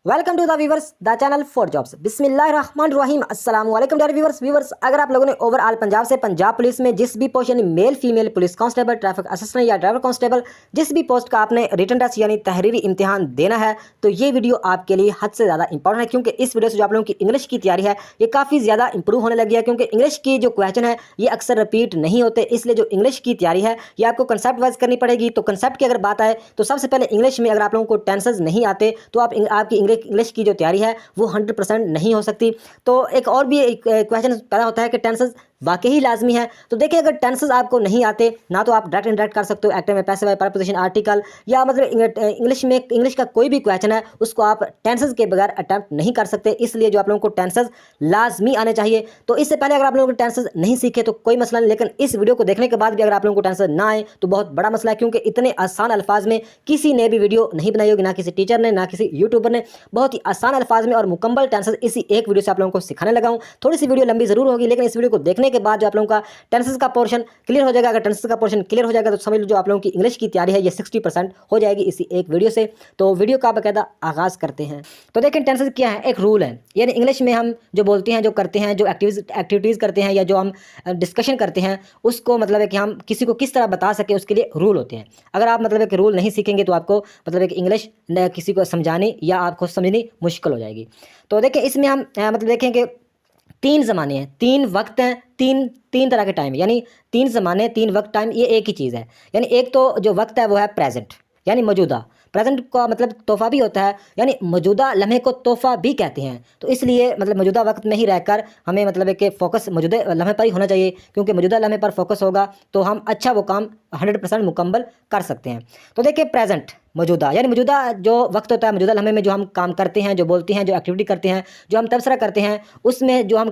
Welcome to the viewers the channel for jobs. बिस्मिल्लाहिर्रहमानिर्रहीम। अस्सलाम वालेकुम डियर व्यूवर्स। अगर आप लोगों ने ओवरऑल पंजाब से पंजाब पुलिस में जिस भी पोस्ट यानी male female police constable, traffic assistant या ड्राइवर कांस्टेबल जिस भी पोस्ट का आपने रिटन टेस्ट यानी तहरीरी इम्तिहान देना है तो ये वीडियो आपके लिए हद से ज़्यादा इंपॉर्टेंट है, क्योंकि इस वीडियो से जो आप लोगों की इंग्लिश की तैयारी है ये काफ़ी ज़्यादा इंप्रूव होने लगी है। क्योंकि इंग्लिश की जो क्वेश्चन है ये अक्सर रिपीट नहीं होते, इसलिए जो इंग्लिश की तैयारी है ये आपको कंसेप्ट वाइज करनी पड़ेगी। तो कंसेप्ट की अगर बात आए तो सबसे पहले इंग्लिश में अगर आप लोगों को टेंसेस नहीं आते तो आपकी इंग्लिश की जो तैयारी है वो 100% नहीं हो सकती। तो एक और भी एक क्वेश्चन पैदा होता है कि टेंसेस वाकई ही लाजमी है। तो देखिए, अगर टेंसेस आपको नहीं आते ना तो आप डायरेक्ट इंडायरेक्ट कर सकते हो एक्टिव में पैसिव प्रपोजिशन आर्टिकल, या मतलब इंग्लिश का कोई भी क्वेश्चन है उसको आप टेंसेस के बगैर अटैम्प्ट नहीं कर सकते। इसलिए जो आप लोगों को टेंसेस लाजमी आने चाहिए। तो इससे पहले अगर आप लोगों को टेंसेस नहीं सीखे तो कोई मसला नहीं, लेकिन इस वीडियो को देखने के बाद भी अगर आप लोगों को टेंसेस ना आए तो बहुत बड़ा मसला है, क्योंकि इतने आसान अल्फाज में किसी ने भी वीडियो नहीं बनाई होगी, ना किसी टीचर ने ना किसी यूट्यूबर ने। बहुत ही आसान अल्फाज में और मुकम्मल टेंसेस इसी एक वीडियो से आप लोगों को सिखाने लगा हूँ। थोड़ी सी वीडियो लंबी जरूर होगी, लेकिन इस वीडियो को देखने के बाद जो आप लोगों का टेंसेस का पोर्शन क्लियर हो जाएगा। अगर टेंसेस का पोर्शन क्लियर हो जाएगा तो समझ लो जो आप लोगों की इंग्लिश की तैयारी है ये 60% हो जाएगी इसी एक वीडियो से। तो वीडियो का बाकायदा आगाज करते हैं। तो देखें, टेंसेस क्या है, एक रूल है। यानी इंग्लिश में हम जो बोलते हैं, जो करते हैं, जो एक्टिविटीज़ करते हैं या जो हम डिस्कशन करते हैं उसको मतलब है कि हम किसी को किस तरह बता सके उसके लिए रूल होते हैं। अगर आप मतलब है कि रूल नहीं सीखेंगे तो आपको मतलब है कि इंग्लिश किसी को समझानी या आपको समझनी मुश्किल हो जाएगी। तो देखें, इसमें हम मतलब देखें कि तीन ज़माने हैं, तीन वक्त हैं, तीन तीन तरह के टाइम, यानी तीन ज़माने, तीन वक्त, टाइम ये एक ही चीज़ है। यानी एक तो जो वक्त है वो है प्रेजेंट, यानी मौजूदा। प्रेजेंट का मतलब तोहफ़ा भी होता है, यानी मौजूदा लम्हे को तोहफ़ा भी कहते हैं। तो इसलिए मतलब मौजूदा वक्त में ही रहकर हमें मतलब है कि फ़ोकस मौजूदा लम्हे पर ही होना चाहिए, क्योंकि मौजूदा लम्हे पर फोकस होगा तो हम अच्छा वो काम 100% मुकम्मल कर सकते हैं। तो देखिए, प्रेजेंट मौजूदा, यानी मौजूदा जो वक्त होता है, मौजूदा लम्हे में जो हम काम करते हैं, जो बोलते हैं, जो एक्टिविटी करते हैं, जो हम तबसरा करते हैं, उसमें जो हम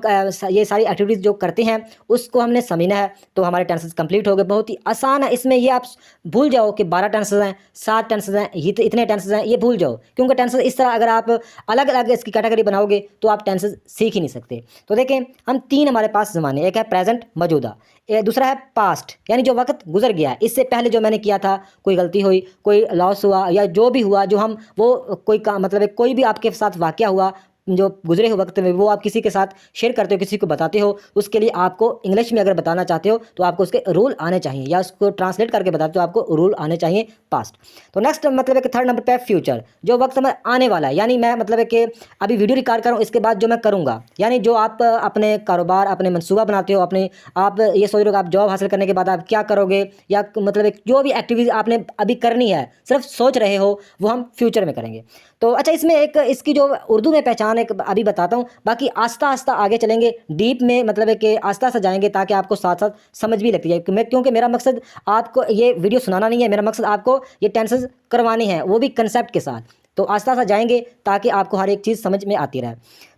ये सारी एक्टिविटीज़ जो करते हैं उसको हमने समझना है। तो हमारे टेंसेस कंप्लीट हो गए। बहुत ही आसान है। इसमें ये आप भूल जाओ कि 12 टेंसेस हैं, 7 टेंसेस हैं, ये इतने टेंसेस हैं, ये भूल जाओ, क्योंकि टेंसेस इस तरह अगर आप अलग अलग इसकी कैटेगरी बनाओगे तो आप टेंसेस सीख ही नहीं सकते। तो देखें, हम तीन हमारे पास ज़माने, एक है प्रेजेंट मौजूदा, दूसरा है पास्ट यानी जो वक्त गुजर गया है, इससे पहले जो मैंने किया था, कोई गलती हुई, कोई लॉस हुआ या जो भी हुआ, जो हम वो कोई काम मतलब कोई भी आपके साथ वाक़या हुआ जो गुजरे हुए वक्त में वो आप किसी के साथ शेयर करते हो, किसी को बताते हो, उसके लिए आपको इंग्लिश में अगर बताना चाहते हो तो आपको उसके रूल आने चाहिए, या उसको ट्रांसलेट करके बताते हो आपको रूल आने चाहिए पास्ट। तो नेक्स्ट मतलब है कि थर्ड नंबर पे फ्यूचर, जो वक्त में आने वाला है। यानी मैं मतलब है कि अभी वीडियो रिकॉर्ड कर रहा हूँ, इसके बाद जो मैं करूँगा, यानी जो आप अपने कारोबार, अपने मनसूबा बनाते हो, अपने आप ये सोच रहे हो कि आप जॉब हासिल करने के बाद आप क्या करोगे, या मतलब जो भी एक्टिविटी आपने अभी करनी है सिर्फ सोच रहे हो, वो हम फ्यूचर में करेंगे। तो अच्छा, इसमें एक इसकी जो उर्दू में पहचान एक अभी बताता हूँ, बाकी आस्ता आस्ता आगे चलेंगे, डीप में मतलब है कि आस्ता आस्ता जाएंगे ताकि आपको साथ साथ समझ भी लगती है। क्योंकि मेरा मकसद आपको ये वीडियो सुनाना नहीं है, मेरा मकसद आपको ये टेंसेस करवानी है, वो भी कंसेप्ट के साथ। तो आस्ता आस्ता जाएंगे ताकि आपको हर एक चीज़ समझ में आती रहे।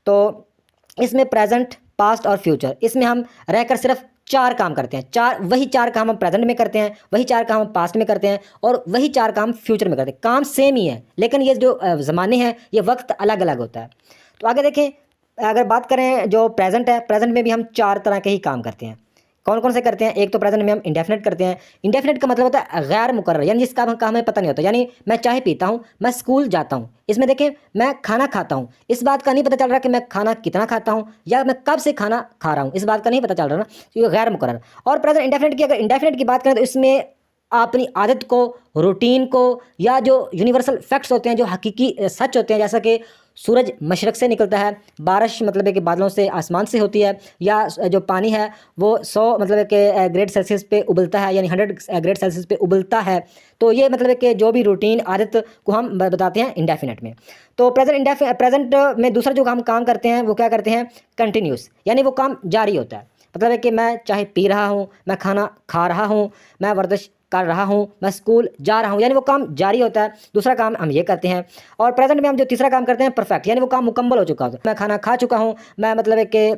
तो इसमें प्रेजेंट, पास्ट और फ्यूचर, इसमें हम रहकर सिर्फ चार काम करते हैं। वही चार काम हम प्रेजेंट में करते हैं, वही चार काम हम पास्ट में करते हैं, और वही चार काम फ्यूचर में करते हैं। काम सेम ही है, लेकिन ये जो ज़माने हैं ये वक्त अलग अलग होता है। तो आगे देखें, अगर बात करें जो प्रेजेंट है, प्रेजेंट में भी हम चार तरह के ही काम करते हैं। कौन कौन से करते हैं? एक तो प्रेजेंट में हम इंडेफिनेट करते हैं। इंडेफिनेट का मतलब होता है गैर मुकर्रर, यानी जिसका काम हमें पता नहीं होता। यानी मैं चाय पीता हूँ, मैं स्कूल जाता हूँ, इसमें देखें मैं खाना खाता हूँ, इस बात का नहीं पता चल रहा कि मैं खाना कितना खाता हूँ या मैं कब से खाना खा रहा हूँ, इस बात का नहीं पता चल रहा ना, तो ये गैर मुकर्रर। और प्रेजेंट इंडेफिनेट की अगर इंडेफिनेट की बात करें तो इसमें अपनी आदत को, रूटीन को, या जो यूनिवर्सल फैक्ट्स होते हैं, जो हकीकी सच होते हैं, जैसा कि सूरज मशरक़ से निकलता है, बारिश मतलब है कि बादलों से, आसमान से होती है, या जो पानी है वो 100 मतलब है कि ग्रेड सेल्सियस पे उबलता है, यानी 100 ग्रेड सेल्सियस पे उबलता है। तो ये मतलब है कि जो भी रूटीन आदत को हम बताते हैं इंडेफिनेट में। तो प्रेजेंट में दूसरा जो हम काम करते हैं वो क्या करते हैं? कंटिन्यूस, यानी वो काम जारी होता है। मतलब है कि मैं चाहे पी रहा हूँ, मैं खाना खा रहा हूँ, मैं वर्जिश कर रहा हूँ, मैं स्कूल जा रहा हूँ, यानी वो काम जारी होता है। दूसरा काम हम ये करते हैं। और प्रेजेंट में हम जो तीसरा काम करते हैं परफेक्ट, यानी वो काम मुकम्मल हो चुका होता है। मैं खाना खा चुका हूँ, मैं मतलब है कि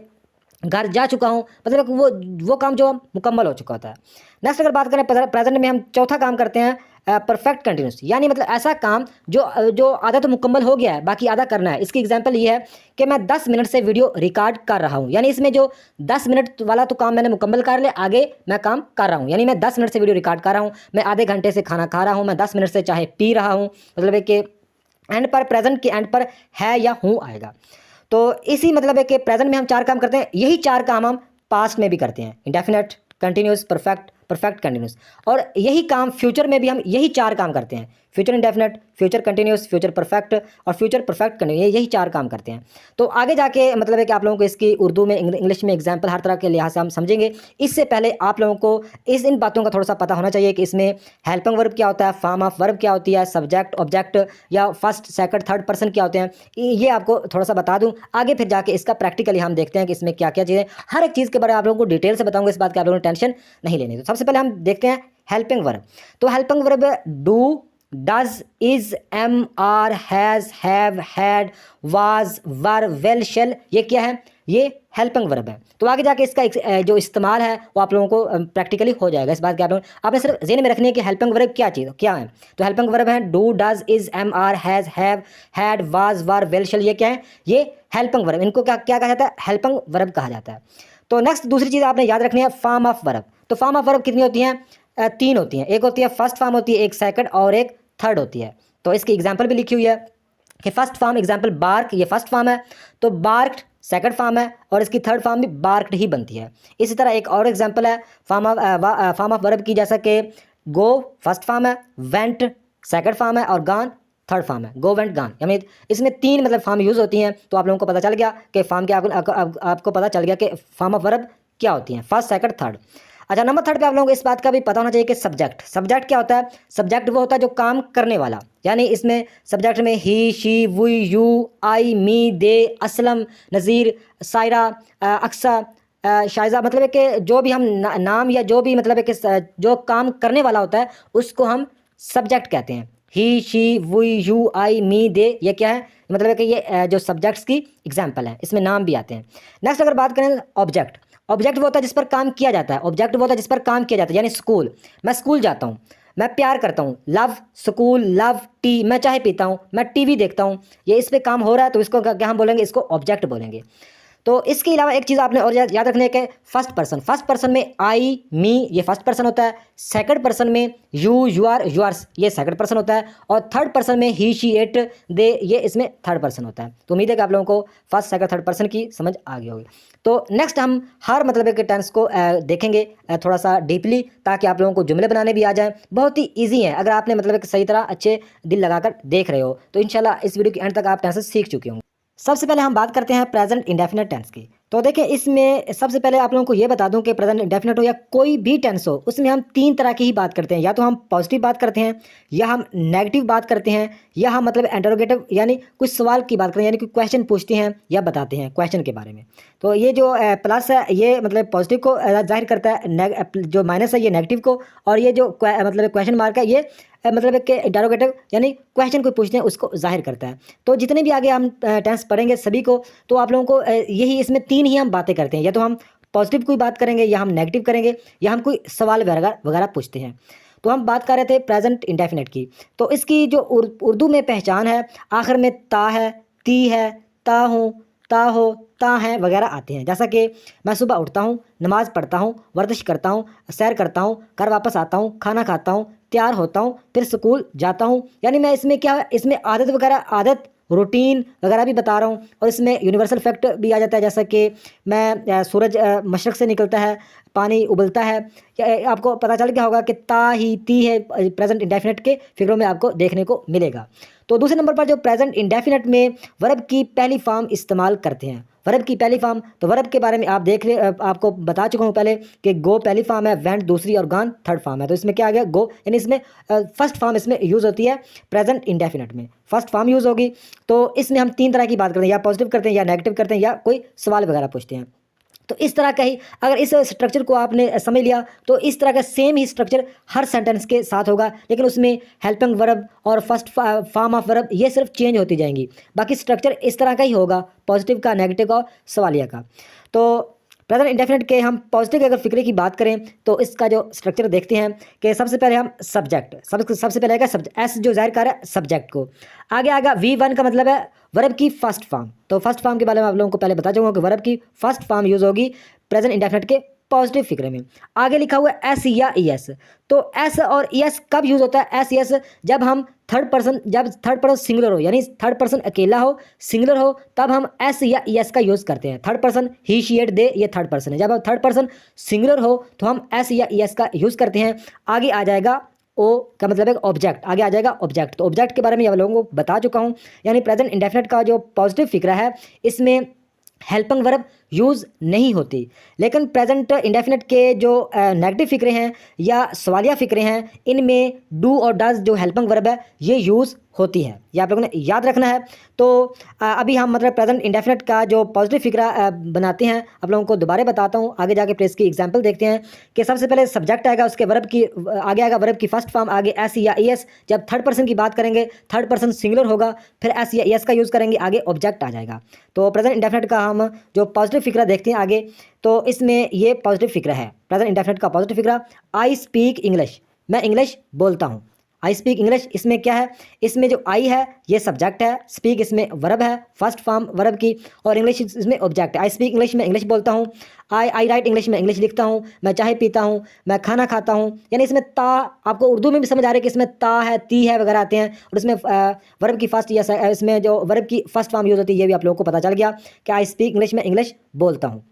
घर जा चुका हूँ, मतलब कि वो काम जो मुकम्मल हो चुका होता है। नेक्स्ट अगर बात करें प्रेजेंट में, हम चौथा काम करते हैं परफेक्ट कंटिन्यूस, यानी मतलब ऐसा काम जो आधा तो मुकम्मल हो गया है, बाकी आधा करना है। इसकी एग्जांपल ये है कि मैं 10 मिनट से वीडियो रिकॉर्ड कर रहा हूँ, यानी इसमें जो 10 मिनट वाला तो काम मैंने मुकम्मल कर लिया, आगे मैं काम कर रहा हूँ। यानी मैं 10 मिनट से वीडियो रिकॉर्ड कर रहा हूँ, मैं आधे घंटे से खाना खा रहा हूँ, मैं 10 मिनट से चाहे पी रहा हूँ, मतलब है कि एंड पर, प्रेजेंट के एंड पर है या हूँ आएगा। तो इसी मतलब है कि प्रेजेंट में हम 4 काम करते हैं, यही 4 काम हम पास्ट में भी करते हैं, indefinite, continuous, perfect, perfect continuous. और यही काम फ्यूचर में भी हम यही 4 काम करते हैं, future indefinite, future continuous, future perfect और फ्यूचर परफेक्ट कंटिन्यूस, यही 4 काम करते हैं। तो आगे जाके मतलब है कि आप लोगों को इसकी उर्दू में, इंग्लिश में एग्जाम्पल हर तरह के लिहाज से हम समझेंगे। इससे पहले आप लोगों को इन बातों का थोड़ा सा पता होना चाहिए कि इसमें हेल्पिंग वर्ब क्या होता है, फॉर्म ऑफ वर्ब क्या होती है, सब्जेक्ट, ऑब्जेक्ट या फर्स्ट, सेकंड, थर्ड पर्सन क्या होते हैं, ये आपको थोड़ा सा बता दूं। आगे फिर जाके इसका प्रैक्टिकली हम देखते हैं कि इसमें क्या क्या चीज़ें, हर एक चीज़ के बारे में आप लोगों को डिटेल से बताऊंगा, इस बात की आप लोगों को टेंशन नहीं लेनी। तो सबसे पहले हम देखते हैं हेल्पिंग वर्ब। तो helping verb do, does, is, am, are, has, have, had, was, were, will, shall, ये क्या है, ये हेल्पिंग वर्ब है। तो आगे जाके इसका जो इस्तेमाल है वो आप लोगों को प्रैक्टिकली हो जाएगा। इस बात के आप लोग आपने सिर्फ ज़हन में रखनी है कि हेल्पिंग वर्ब क्या चीज़ क्या है। तो हेल्पिंग वर्ब है do, does, is, am, are, has, have, had, was, were, will, shall, ये क्या है, ये हेल्पिंग वर्ब। इनको क्या क्या कहा जाता है, हेल्पिंग वर्ब कहा जाता है। तो नेक्स्ट दूसरी चीज़ आपने याद रखनी है, फॉर्म ऑफ वर्ब। तो फॉर्म ऑफ वर्ब कितनी होती हैं, 3 होती हैं। एक होती है फर्स्ट फॉर्म होती है, एक सेकंड और एक थर्ड होती है। तो इसकी एग्जांपल भी लिखी हुई है कि फर्स्ट फॉर्म एग्जांपल बार्क, ये फर्स्ट फॉर्म है, तो बार्क्ड सेकंड फॉर्म है और इसकी थर्ड फॉर्म भी बार्क्ड ही बनती है। इसी तरह एक और एग्जांपल है फॉर्म ऑफ वर्ब की, जैसा कि गो फर्स्ट फॉर्म है, वेंट सेकंड फॉर्म है और गॉन थर्ड फॉर्म है, गो, वेंट, गॉन। यानी इसमें 3 मतलब फॉर्म यूज़ होती हैं। तो आप लोगों को पता चल गया कि फॉर्म के आपको पता चल गया कि फॉर्म ऑफ वर्ब क्या होती हैं, फर्स्ट, सेकंड, थर्ड। अच्छा, नंबर 3 पे आप लोगों को इस बात का भी पता होना चाहिए कि सब्जेक्ट। सब्जेक्ट क्या होता है, सब्जेक्ट वो होता है जो काम करने वाला, यानी इसमें सब्जेक्ट में ही, शी, वी, यू, आई, मी, दे, असलम, नज़ीर, सायरा, अक्सा, शाइजा, मतलब है कि जो भी हम नाम या जो भी मतलब है कि जो काम करने वाला होता है उसको हम सब्जेक्ट कहते हैं। ही, शी, वी, यू, आई, मी, दे, ये क्या है, मतलब है कि ये जो सब्जेक्ट्स की एग्जाम्पल है, इसमें नाम भी आते हैं। नेक्स्ट अगर बात करें ऑब्जेक्ट, ऑब्जेक्ट वो होता है जिस पर काम किया जाता है, ऑब्जेक्ट वो होता है जिस पर काम किया जाता है, यानी स्कूल, मैं स्कूल जाता हूँ, मैं प्यार करता हूँ, लव, स्कूल, लव, टी, मैं चाय पीता हूँ, मैं टीवी देखता हूँ, ये इस पे काम हो रहा है, तो इसको क्या हम बोलेंगे, इसको ऑब्जेक्ट बोलेंगे। तो इसके अलावा एक चीज़ आपने और याद रखनी है कि फर्स्ट पर्सन, फर्स्ट पर्सन में आई, मी, ये फर्स्ट पर्सन होता है, सेकंड पर्सन में यू, यू आर, योर्स, ये सेकंड पर्सन होता है, और थर्ड पर्सन में ही, शी, इट, दे, ये इसमें थर्ड पर्सन होता है। तो उम्मीद है कि आप लोगों को फर्स्ट, सेकंड, थर्ड पर्सन की समझ आ गई होगी। तो नेक्स्ट हम हर मतलब के टेंस को देखेंगे थोड़ा सा डीपली, ताकि आप लोगों को जुमले बनाने भी आ जाएं। बहुत ही ईजी है अगर आपने मतलब सही तरह अच्छे दिल लगाकर देख रहे हो, तो इंशाल्लाह इस वीडियो के एंड तक आप टेंसेस सीख चुके होंगे। सबसे पहले हम बात करते हैं प्रेजेंट इंडेफिनेट टेंस की। तो देखिए, इसमें सबसे पहले आप लोगों को ये बता दूं कि प्रेजेंट इंडेफिनेट हो या कोई भी टेंस हो, उसमें हम 3 तरह की ही बात करते हैं। या तो हम पॉजिटिव बात करते हैं, या हम नेगेटिव बात करते हैं, या हम मतलब इंटरोगेटिव यानी कुछ सवाल की बात करते हैं, यानी कोई क्वेश्चन पूछते हैं या बताते हैं क्वेश्चन के बारे में। तो ये जो प्लस है ये मतलब पॉजिटिव को जाहिर करता है, जो माइनस है ये नेगेटिव को, और ये जो मतलब क्वेश्चन मार्क है ये मतलब कि इंटरोगेटिव यानी क्वेश्चन कोई पूछते हैं उसको जाहिर करता है। तो जितने भी आगे हम टेंस पढ़ेंगे सभी को, तो आप लोगों को यही इसमें 3 ही हम बातें करते हैं, या तो हम पॉजिटिव कोई बात करेंगे, या हम नेगेटिव करेंगे, या हम कोई सवाल वगैरह पूछते हैं। तो हम बात कर रहे थे प्रेजेंट इंडेफिनेट की। तो इसकी जो उर्दू में पहचान है, आखिर में ता है, ती है, ता हूँ, ता हो, ता हैं वगैरह आते हैं। जैसा कि मैं सुबह उठता हूँ, नमाज़ पढ़ता हूँ, वर्जिश करता हूँ, सैर करता हूँ, घर वापस आता हूँ, खाना खाता हूँ, तैयार होता हूँ, फिर स्कूल जाता हूँ। यानी मैं इसमें क्या, इसमें आदत वगैरह, आदत, रूटीन वगैरह भी बता रहा हूँ, और इसमें यूनिवर्सल फैक्ट भी आ जाता है, जैसा कि मैं सूरज मशरक़ से निकलता है, पानी उबलता है। आपको पता चल गया होगा कि ता, ही, ती है प्रेजेंट इंडेफिनेट के फिगरों में आपको देखने को मिलेगा। तो दूसरे नंबर पर जो प्रेजेंट इंडेफिनेट में वर्ब की पहली फॉर्म इस्तेमाल करते हैं, वर्ब की पहली फॉर्म, तो वर्ब के बारे में आप देख रहे, आपको बता चुका हूँ पहले कि गो पहली फॉर्म है, वेंट दूसरी और गॉन थर्ड फॉर्म है। तो इसमें क्या आ गया, गो, यानी इसमें फर्स्ट फॉर्म इसमें यूज़ होती है प्रेजेंट इंडेफिनेट में, फर्स्ट फॉर्म यूज़ होगी। तो इसमें हम 3 तरह की बात करते हैं, या पॉजिटिव करते हैं, या नेगेटिव करते हैं, या कोई सवाल वगैरह पूछते हैं। तो इस तरह का ही अगर इस स्ट्रक्चर को आपने समझ लिया, तो इस तरह का सेम ही स्ट्रक्चर हर सेंटेंस के साथ होगा, लेकिन उसमें हेल्पिंग वर्ब और फर्स्ट फॉर्म ऑफ वर्ब ये सिर्फ चेंज होती जाएंगी। बाकी स्ट्रक्चर इस तरह का ही होगा, पॉजिटिव का, नेगेटिव का और सवालिया का। तो प्रेजेंट इंडेफिनेट के हम पॉजिटिव अगर फिक्रे की बात करें, तो इसका जो स्ट्रक्चर देखते हैं कि सबसे पहले हम सब्जेक्ट, सबसे पहले आएगा सब्जेक्ट, एस जो जाहिर कर रहा है सब्जेक्ट को। आगे आएगा V1 का मतलब है वर्ब की फर्स्ट फॉर्म। तो फर्स्ट फॉर्म के बारे में आप लोगों को पहले बता चुका हूँ कि वर्ब की फर्स्ट फॉर्म यूज़ होगी प्रेजेंट इंडेफिनेट के पॉजिटिव फिक्रे में। आगे लिखा हुआ है एस या ई एस। तो एस और ई एस कब यूज़ होता है? एस एस जब थर्ड पर्सन सिंगुलर हो, यानी थर्ड पर्सन अकेला हो, सिंगुलर हो, तब हम एस या ई एस का यूज़ करते हैं। Third person he she it they, ये थर्ड पर्सन है। जब हम थर्ड पर्सन सिंगुलर हो तो हम एस या ई एस का यूज़ करते हैं। आगे आ जाएगा ओ का मतलब है ऑब्जेक्ट, आगे आ जाएगा ऑब्जेक्ट। तो ऑब्जेक्ट के बारे में आप लोगों को बता चुका हूँ। यानी प्रेजेंट इंडेफिनिट का जो पॉजिटिव फिक्रा है इसमें हेल्पिंग वर्ब यूज़ नहीं होती, लेकिन प्रेजेंट इंडेफिनिट के जो नेगेटिव फिक्रे हैं या सवालिया फिक्रे हैं इनमें डू और डज जो हेल्पिंग वर्ब है ये यूज़ होती है। ये आप लोगों ने याद रखना है। तो अभी हम मतलब प्रेजेंट इंडेफिनिट का जो पॉजिटिव फिक्रा बनाते हैं आप लोगों को दोबारा बताता हूँ। आगे जाके प्लेस की एग्जांपल देखते हैं कि सबसे पहले सब्जेक्ट आएगा, उसके वर्ब की आगे आएगा वर्ब की फर्स्ट फॉर्म, आगे एस या ई एस। जब थर्ड पर्सन की बात करेंगे थर्ड पर्सन सिंगुलर होगा, फिर एस या ई एस का यूज़ करेंगे, आगे ऑब्जेक्ट आ जाएगा। तो प्रेजेंट इंडेफिनिट का हम जो पॉजिटिव फिक्रा देखते हैं आगे, तो इसमें ये पॉजिटिव फिक्रा है प्रेजेंट इंडेफिनिट का पॉजिटिव फिक्रा। आई स्पीक इंग्लिश, मैं इंग्लिश बोलता हूँ। आई स्पीक इंग्लिश, इसमें क्या है? इसमें जो आई है ये सब्जेक्ट है, स्पीक इसमें वर्ब है फर्स्ट फॉर्म वर्ब की, और इंग्लिश इसमें ऑब्जेक्ट है। आई स्पीक इंग्लिश, मैं इंग्लिश बोलता हूँ। आई राइट इंग्लिश, मैं इंग्लिश लिखता हूँ। मैं चाय पीता हूँ, मैं खाना खाता हूँ। यानी इसमें ता, आपको उर्दू में भी समझ आ रहा है कि इसमें ता है, ती है वगैरह आते हैं, और इसमें वर्ब की फर्स्ट या इसमें जो वर्ब की फर्स्ट फॉर्म यूज़ होती है ये भी आप लोगों को पता चल गया कि आई स्पीक इंग्लिश, मैं इंग्लिश बोलता हूँ।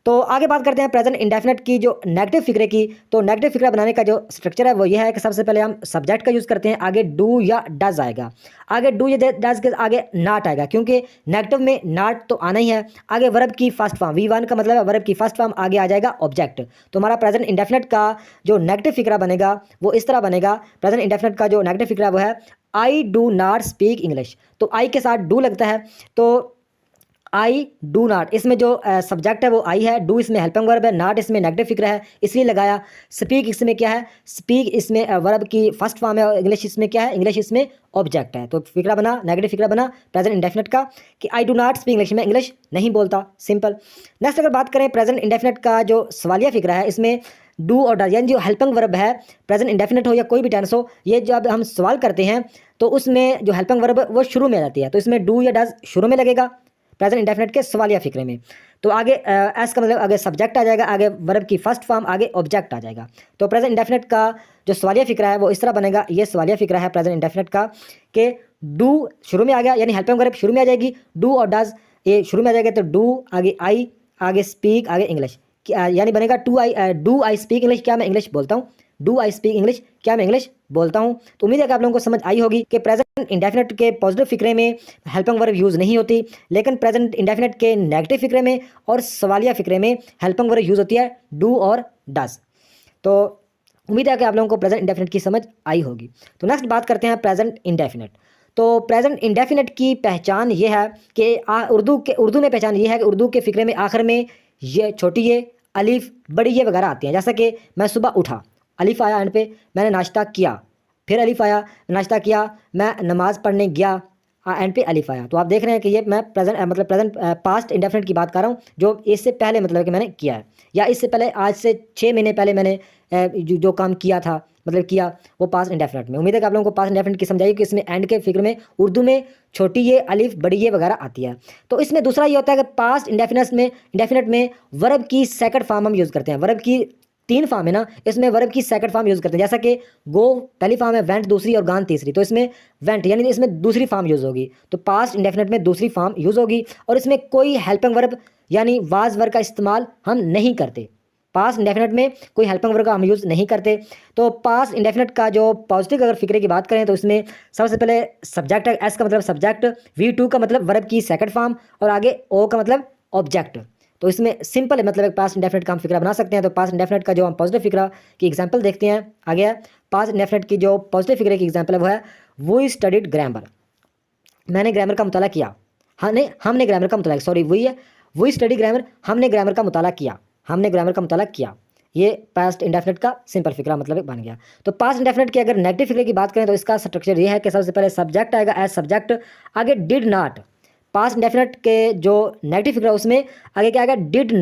तो आगे बात करते हैं प्रेजेंट इंडेफिनिट की जो नेगेटिव फिक्रे की। तो नेगेटिव फिक्रा बनाने का जो स्ट्रक्चर है वो ये है कि सबसे पहले हम सब्जेक्ट का यूज़ करते हैं, आगे डू या डज आएगा, आगे डू या डज के आगे नॉट आएगा, क्योंकि नेगेटिव में नॉट तो आना ही है। आगे वर्ब की फर्स्ट फॉर्म V1 का मतलब है वर्ब की फर्स्ट फॉर्म, आगे आ जाएगा ऑब्जेक्ट। तो हमारा प्रेजेंट इंडेफिनिट का जो नेगेटिव फिक्रा बनेगा वो इस तरह बनेगा। प्रेजेंट इंडेफिनिट का जो नेगेटिव फिक्रा वो है I do not speak English. तो आई के साथ डू लगता है, तो आई डू नॉट, इसमें जो सब्जेक्ट है वो आई है, डू इसमें हेल्पिंग वर्ब है, नॉट इसमें नेगेटिव फिक्र है इसलिए लगाया। स्पीक इसमें क्या है? स्पीक इसमें वर्ब की फर्स्ट फॉर्म है, और इंग्लिश इसमें क्या है? इंग्लिश इसमें ऑब्जेक्ट है। तो फिक्रा बना, नेगेटिव फिक्रा बना प्रेजेंट इंडेफिनिट का कि I do not speak English, मैं इंग्लिश नहीं बोलता, सिंपल। नेक्स्ट अगर बात करें प्रेजेंट इंडेफिनिट का जो सवालिया फिक्रा है, इसमें डू और डज यानी जो हेल्पिंग वर्ब है प्रेजेंट इंडेफिनिट हो या कोई भी टेंस हो, ये जब हम सवाल करते हैं तो उसमें जो हेल्पिंग वर्ब वो शुरू में आ जाती है, तो इसमें डू या डज शुरू में लगेगा प्रेजेंट इंडेफिनिट के सवालिया फिक्रे में। तो आगे एस का मतलब आगे सब्जेक्ट आ जाएगा, आगे वर्ब की फर्स्ट फॉर्म, आगे ऑब्जेक्ट आ जाएगा। तो प्रेजेंट इंडेफिनिट का जो सवालिया फिक्रा है वो इस तरह बनेगा। ये सवालिया फिक्रा है प्रेजेंट इंडेफिनिट का कि डू शुरू में आ गया, यानी हेल्पिंग वर्ब शुरू में आ जाएगी, डू और डज ये शुरू में आ जाएगा, तो डू आगे आई, आगे स्पीक, आगे इंग्लिश, यानी बनेगा डू आई स्पीक इंग्लिश, क्या मैं इंग्लिश बोलता हूँ। डू आई स्पीक इंग्लिश, क्या मैं इंग्लिश बोलता हूँ। तो उम्मीद है कि आप लोगों को समझ आई होगी कि प्रेजेंट इंडेफिनिट के पॉजिटिव फिक्रे में हेल्पिंग वर्ब यूज़ नहीं होती, लेकिन प्रेजेंट इंडेफिनिट के नेगेटिव फिक्रे में और सवालिया फिक्रे में हेल्पिंग वर्ब यूज़ होती है डू और डज। तो उम्मीद है कि आप लोगों को प्रेजेंट इंडेफिनिट की समझ आई होगी। तो नेक्स्ट बात करते हैं प्रेजेंट इंडेफिनिट। तो प्रेजेंट इंडेफिनिट की पहचान ये है कि उर्दू में पहचान ये है कि उर्दू के फिक्रे में आखिर में ये छोटी ये, अलिफ, बड़ी ये वगैरह आती हैं। जैसा कि मैं सुबह उठा, अलिफ आया एंड पे, मैंने नाश्ता किया, फिर अलिफ आया, नाश्ता किया, मैं नमाज़ पढ़ने गया, एंड पे अलिफ आया। तो आप देख रहे हैं कि ये मैं प्रेजेंट पास्ट इंडेफिनिट की बात कर रहा हूँ, जो इससे पहले मतलब कि मैंने किया है, या इससे पहले आज से 6 महीने पहले मैंने जो काम किया था मतलब किया, वो पास्ट इंडेफिनिट में। उम्मीद है कि आप लोगों को पास्ट इंडेफिनिट की समझाइए कि इसमें एंड के फिक्र में उर्दू में छोटी ये, अलिफ, बड़ी ये वगैरह आती है। तो इसमें दूसरा ये होता है कि पास्ट इंडेफिनिट में वर्ब की सेकंड फॉर्म हम यूज़ करते हैं। वर्ब की 3 फॉर्म है ना, इसमें वर्ब की सेकंड फॉर्म यूज़ करते हैं। जैसा कि गो पहली फॉर्म है, वेंट दूसरी, और गान तीसरी। तो इसमें वेंट यानी इसमें दूसरी फॉर्म यूज़ होगी, तो पास्ट इंडेफिनिट में दूसरी फॉर्म यूज़ होगी, और इसमें कोई हेल्पिंग वर्ब यानी वाज वर्ब का इस्तेमाल हम नहीं करते। पास्ट इंडेफिनिट में कोई हेल्पिंग वर्ब का हम यूज़ नहीं करते। तो पास्ट इंडेफिनिट का जो पॉजिटिव अगर फिक्रे की बात करें तो इसमें सबसे पहले सब्जेक्ट है, एस का मतलब सब्जेक्ट, V2 का मतलब वर्ब की सेकंड फॉर्म, और आगे ओ का मतलब ऑब्जेक्ट। तो इसमें सिंपल है, मतलब एक पास्ट इंडेफिनिट का हम फिक्रा बना सकते हैं। तो पास्ट इंडेफिनिट का जो हम पॉजिटिव फिक्रा की एग्जांपल देखते हैं आगे है। पास्ट इंडेफिनिट की जो पॉजिटिव फिक्रे की एग्जांपल है वो है वी स्टडीड ग्रामर, मैंने ग्रामर का मुताला किया। हमने ग्रामर का मुताला, सॉरी वही है, वी स्टडी ग्रामर, हमने ग्रामर का मुताला किया, हमने ग्रामर का मुताला किया। ये पास्ट इंडेफिनिट का सिंपल फिक्रा मतलब बन गया। तो पास्ट इंडेफिनिट की अगर नेगेटिव फिक्रे की बात करें तो इसका स्ट्रक्चर ये है कि सबसे पहले सब्जेक्ट आएगा एज सब्जेक्ट, आगे डिड नॉट, पास्ट इंडेफिनिट के जो नेगेटिव फिगर है उसमें आगे क्या आएगा, डिड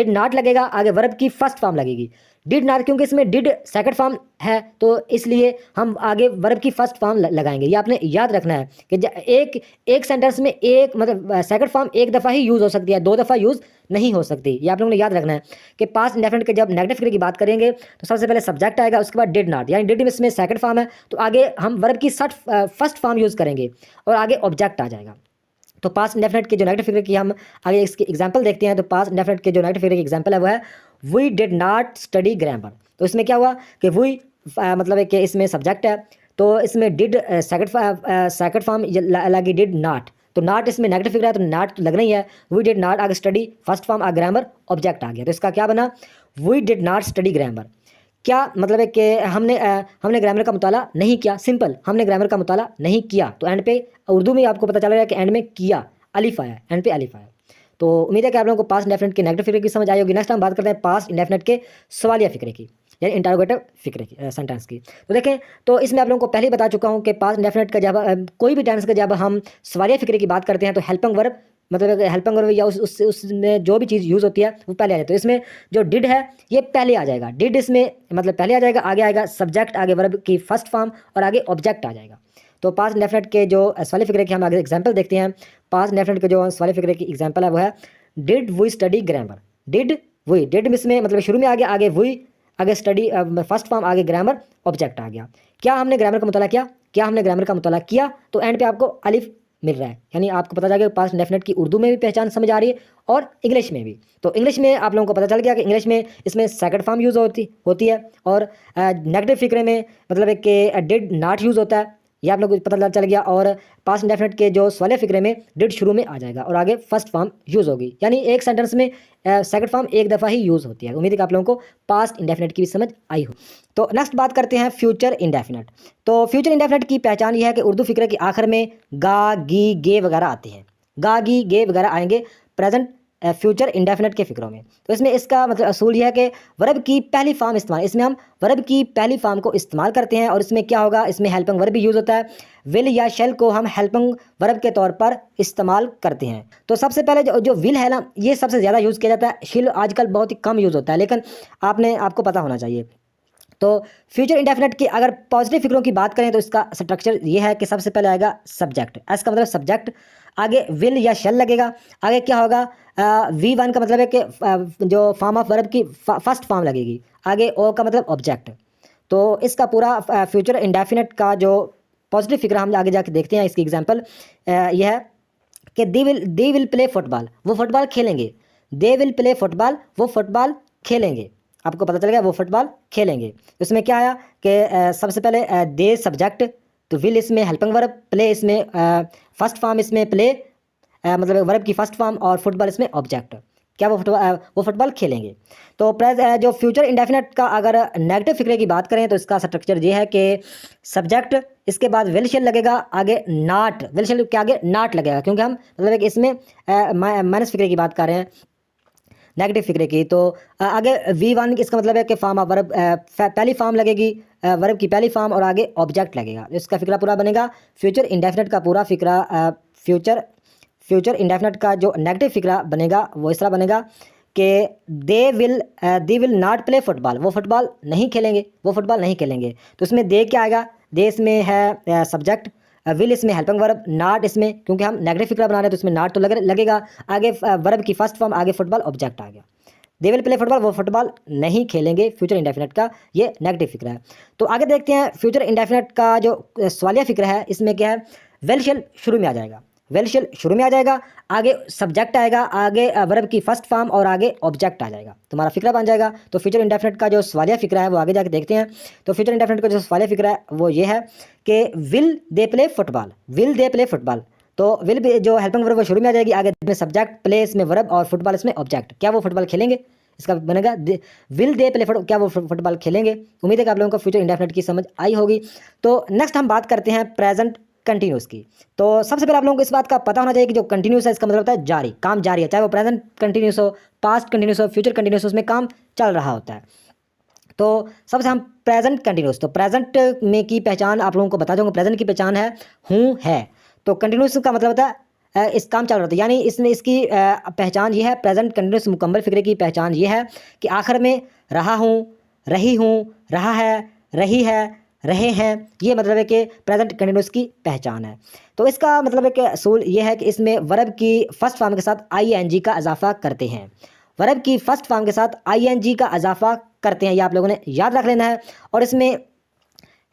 नॉट लगेगा, आगे वर्ब की फर्स्ट फॉर्म लगेगी डिड नॉट, क्योंकि इसमें डिड सेकंड फॉर्म है तो इसलिए हम आगे वर्ब की फर्स्ट फॉर्म लगाएंगे। ये आपने याद रखना है कि एक सेंटेंस में एक मतलब सेकंड फॉर्म एक दफ़ा ही यूज़ हो सकती है, 2 दफ़ा यूज़ नहीं हो सकती। ये आप लोगों ने याद रखना है कि पास्ट इंडेफिनिट के जब नेगेटिव फिगर की बात करेंगे तो सबसे पहले सब्जेक्ट आएगा, उसके बाद डिड नॉट, यानी डिड इसमें सेकंड फॉर्म है तो आगे हम वर्ब की फर्स्ट फॉर्म यूज़ करेंगे और आगे ऑब्जेक्ट आ जाएगा। तो पास्ट इंडेफिनिट के जो नेगेटिव फिगर की हम आगे इसकी एग्जांपल देखते हैं। तो पास्ट इंडेफिनिट के जो नेगेटिव फिगर की एग्जांपल है वो है we did not study grammar. तो इसमें क्या हुआ कि वी मतलब है कि इसमें सब्जेक्ट है तो इसमें डिड सेकंड फॉर्म लगी डिड नॉट, तो नॉट इसमें नेगेटिव फिगर है तो नॉट तो लगना ही है। वी डिड नॉट आगे स्टडी फर्स्ट फॉर्म आगे ग्रामर ऑब्जेक्ट आ गया, तो इसका क्या बना, we did not study grammar. क्या मतलब है कि हमने ग्रामर का मुताला नहीं किया, सिंपल हमने ग्रामर का मुताला नहीं किया। तो एंड पे उर्दू में आपको पता चल रहा है कि एंड में किया, अलिफ आया, एंड पे अलिफ आया। तो उम्मीद है कि आप लोगों को पास्ट इंडेफिनिट के नेगेटिव फिगर की समझ आई होगी। नेक्स्ट हम बात करते हैं पास्ट इंडेफिनिट के सवालिया फिक्रे की, यानी इंटरोगेटिव फिक्रे की, सेंटेंस की। तो देखें, तो इसमें आप लोगों को पहले ही बता चुका हूँ कि पास्ट इंडेफिनिट का जब कोई भी टेंस का जब हम सवालिया फिक्रे की बात करते हैं तो हेल्पिंग वर्ब मतलब हेल्पिंग वर्ब या उसमें जो भी चीज़ यूज़ होती है वो पहले आ जाती है। तो इसमें जो डिड है ये पहले आ जाएगा, डिड इसमें मतलब पहले आ जाएगा, आगे आएगा सब्जेक्ट, आगे वर्ब की फर्स्ट फॉर्म और आगे ऑब्जेक्ट आ जाएगा। तो पास्ट इंडेफिनिट के जो सवालिया फिक्रे की हम आगे एग्जाम्पल देखते हैं। पास्ट इंडेफिनिट के जो सवालिया फिक्रे की एग्जाम्पल है वो है did we study grammar. Did इसमें मतलब शुरू में आ गया, आगे वी, आगे स्टडी फर्स्ट फॉर्म, आगे ग्रामर ऑब्जेक्ट आ गया। क्या हमने ग्रामर का मुताला किया, क्या हमने ग्रामर का मुताला किया, तो एंड पे आपको अलिफ मिल रहा है, यानी आपको पता चल गया पास्ट इंडेफिनिट की उर्दू में भी पहचान समझ आ रही है और इंग्लिश में भी। तो इंग्लिश में आप लोगों को पता चल गया कि इंग्लिश में इसमें सेकंड फॉर्म यूज़ होती है और नेगेटिव फिक्रे में मतलब है कि डिड नॉट यूज़ होता है, ये आप लोग को पता चल गया। और पास्ट इंडेफिनिट के जो सवालिया फिक्रे में डिड शुरू में आ जाएगा और आगे फर्स्ट फॉर्म यूज़ होगी, यानी एक सेंटेंस में सेकंड फॉर्म एक दफ़ा ही यूज़ होती है। उम्मीद है कि आप लोगों को पास्ट इंडेफिनिट की भी समझ आई हो। तो नेक्स्ट बात करते हैं फ्यूचर इंडेफिनिट। तो फ्यूचर इंडेफिनिट की पहचान यह है कि उर्दू फिक्रे के आखिर में गा, गी, गे वगैरह आते हैं, गा, गी, गे वगैरह आएंगे प्रेजेंट फ्यूचर इंडेफिनिट के फिक्रों में। तो इसमें इसका मतलब असूल यह है कि वर्ब की पहली फॉर्म इस्तेमाल, इसमें हम वर्ब की पहली फॉर्म को इस्तेमाल करते हैं और इसमें क्या होगा, इसमें हेल्पिंग वर्ब भी यूज़ होता है। विल या शेल को हम हेल्पिंग वर्ब के तौर पर इस्तेमाल करते हैं। तो सबसे पहले जो विल है ना, ये सबसे ज़्यादा यूज़ किया जाता है, शिल आजकल बहुत ही कम यूज़ होता है, लेकिन आपको पता होना चाहिए। तो फ्यूचर इंडेफिनिट की अगर पॉजिटिव फिक्रों की बात करें तो इसका स्ट्रक्चर ये है कि सबसे पहले आएगा सब्जेक्ट, एस का मतलब सब्जेक्ट, आगे विल या शेल लगेगा, आगे क्या होगा V1 का मतलब है कि जो फॉर्म ऑफ वर्ब की फर्स्ट फॉर्म लगेगी, आगे ओ का मतलब ऑब्जेक्ट। तो इसका पूरा फ्यूचर इंडेफिनिट का जो पॉजिटिव फिक्र हम आगे जाके देखते हैं। इसकी एग्जांपल यह है कि दे विल प्ले फुटबॉल, वो फुटबॉल खेलेंगे, दे विल प्ले फुटबॉल, वो फुटबॉल खेलेंगे, आपको पता चल गया वो फुटबॉल खेलेंगे। उसमें क्या आया कि सबसे पहले दे सब्जेक्ट, तो विल इसमें हेल्पिंग वर्ब, प्ले इसमें फर्स्ट फॉर्म, इसमें प्ले मतलब वर्ब की फर्स्ट फॉर्म और फुटबॉल इसमें ऑब्जेक्ट। क्या वो फुटबॉल खेलेंगे। तो जो फ्यूचर इंडेफिनिट का अगर नेगेटिव फिक्रे की बात करें तो इसका स्ट्रक्चर ये है कि सब्जेक्ट, इसके बाद विल शेल लगेगा, आगे नॉट, विल शेल के आगे नॉट लगेगा, क्योंकि हम मतलब कि इसमें माइनस फिक्रे की बात कर रहे हैं, नेगेटिव फिक्रे की। तो आगे V1 इसका मतलब है कि फॉर्म ऑफ वर्ब पहली फॉर्म लगेगी, वर्ब की पहली फॉर्म और आगे ऑब्जेक्ट लगेगा। इसका फिक्रा पूरा बनेगा। फ्यूचर इंडेफिनिट का पूरा फिक्रा फ्यूचर इंडेफिनिट का जो नेगेटिव फिक्रा बनेगा वो इस तरह बनेगा कि they will not play football, वो फुटबॉल नहीं खेलेंगे। तो इसमें दे क्या आएगा, दे इसमें है सब्जेक्ट, विल इसमें हेल्पिंग वर्ब, नॉट इसमें क्योंकि हम नेगेटिव फिक्रा बना रहे हैं तो इसमें नॉट तो लगेगा, आगे वर्ब की फर्स्ट फॉर्म, आगे फुटबॉल ऑब्जेक्ट आ गया। दे विल प्ले फुटबॉल, वो फुटबॉल नहीं खेलेंगे, फ्यूचर इंडेफिनिट का ये नेगेटिव फिक्रा है। तो आगे देखते हैं फ्यूचर इंडेफिनिट का जो सवालिया फिक्रा है, इसमें क्या है, वेल शेल शुरू में आ जाएगा, आगे सब्जेक्ट आएगा, आगे वर्ब की फर्स्ट फॉर्म और आगे ऑब्जेक्ट आ जाएगा, तुम्हारा फिक्रा बन जाएगा। तो फ्यूचर इंडेफिनिट का जो सवालिया फिक्रा है वो आगे जाके देखते हैं। तो फ्यूचर इंडेफिनिट का जो सवालिया फिक्रा है वो ये है कि विल दे प्ले फुटबॉल, तो विल जो हेल्पिंग वर्ब वो शुरू में आ जाएगी, आगे में सब्जेक्ट, प्ले इसमें वर्ब और फुटबॉल इसमें ऑब्जेक्ट। क्या वो फुटबॉल खेलेंगे, इसका बनेगा विल दे प्ले फुटबॉल, क्या वो फुटबॉल खेलेंगे। उम्मीद है कि आप लोगों को फ्यूचर इंडेफिनिट की समझ आई होगी। तो नेक्स्ट हम बात करते हैं प्रेजेंट कंटिन्यूस की। तो सबसे पहले आप लोगों को इस बात का पता होना चाहिए कि जो कंटिन्यूस है इसका मतलब होता है जारी, काम जारी है, चाहे वो प्रेजेंट कंटिन्यूस हो, पास्ट कंटिन्यूस हो, फ्यूचर कंटिन्यूस हो, उसमें काम चल रहा होता है। तो सबसे हम प्रेजेंट कंटिन्यूस, तो प्रेजेंट में की पहचान आप लोगों को बता दूंगा। प्रेजेंट की पहचान है हूँ, है। तो कंटिन्यूस का मतलब होता है इस काम चल रहा था, यानी इसमें इसकी पहचान ये है, प्रेजेंट कंटिन्यूस मुकम्मल फिक्रे की पहचान ये है कि आखिर में रहा हूँ, रही हूँ, रहा है, रही है, रहे हैं, ये मतलब है कि प्रेजेंट कंटिन्यूस की पहचान है। तो इसका मतलब है कि असूल ये है कि इसमें वर्ब की फर्स्ट फॉर्म के साथ आईएनजी का इजाफा करते हैं। वर्ब की फर्स्ट फॉर्म के साथ आईएनजी का इजाफा करते हैं, ये आप लोगों ने याद रख लेना है। और इसमें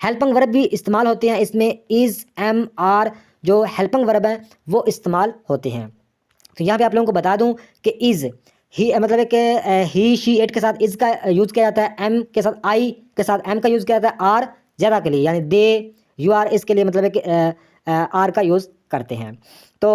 हेल्पिंग वर्ब भी इस्तेमाल होते हैं, इसमें इज़, एम, आर जो हेल्पिंग वर्ब हैं वो इस्तेमाल होते हैं। तो यहाँ पे आप लोगों को बता दूं कि इज़ ही मतलब है कि ही, शी, इट के साथ इज़ का यूज़ किया जाता है, एम के साथ, आई के साथ एम का यूज़ किया जाता है, आर ज़्यादा के लिए यानी दे, यू आर, इसके लिए मतलब है कि आर का यूज़ करते हैं। तो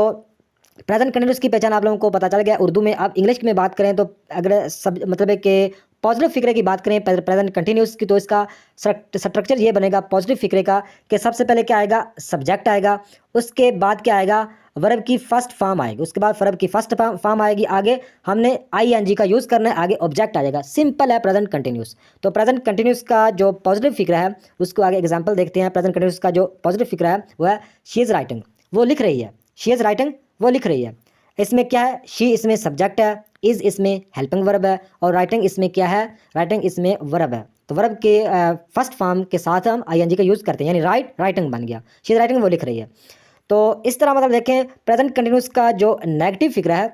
प्रेजेंट कंटिन्यूस की पहचान आप लोगों को पता चल गया उर्दू में। अब इंग्लिश में बात करें तो अगर सब मतलब है कि पॉजिटिव फिक्रे की बात करें प्रेजेंट कंटिन्यूस की, तो इसका स्ट्रक्चर ये बनेगा पॉजिटिव फिक्रे का कि सबसे पहले क्या आएगा, सब्जेक्ट आएगा, उसके बाद क्या आएगा, वर्ब की फर्स्ट फॉर्म आएगी, उसके बाद वर्ब की फर्स्ट फॉर्म आएगी, आगे हमने आईएनजी का यूज़ करना है, आगे ऑब्जेक्ट आ जाएगा। सिंपल है प्रेजेंट कंटिन्यूस। तो प्रेजेंट कंटिन्यूस का जो पॉजिटिव फिक्रा है उसको आगे एग्जाम्पल देखते हैं। प्रेजेंट कंटिन्यूस का जो पॉजिटिव फिक्रा है वो है शी इज़ राइटिंग, वो लिख रही है, शी इज़ राइटिंग वो लिख रही है। इसमें क्या है, शी इसमें सब्जेक्ट है, इज़ इसमें हेल्पिंग वर्ब है, और राइटिंग इसमें क्या है, राइटिंग इसमें वर्ब है। तो वर्ब के फर्स्ट फॉर्म के साथ हम आईएनजी का यूज़ करते हैं, यानी राइटिंग बन गया, शी इज़ राइटिंग वो लिख रही है। तो इस तरह मतलब देखें प्रेजेंट कंटिन्यूस का जो नेगेटिव फिक्रा है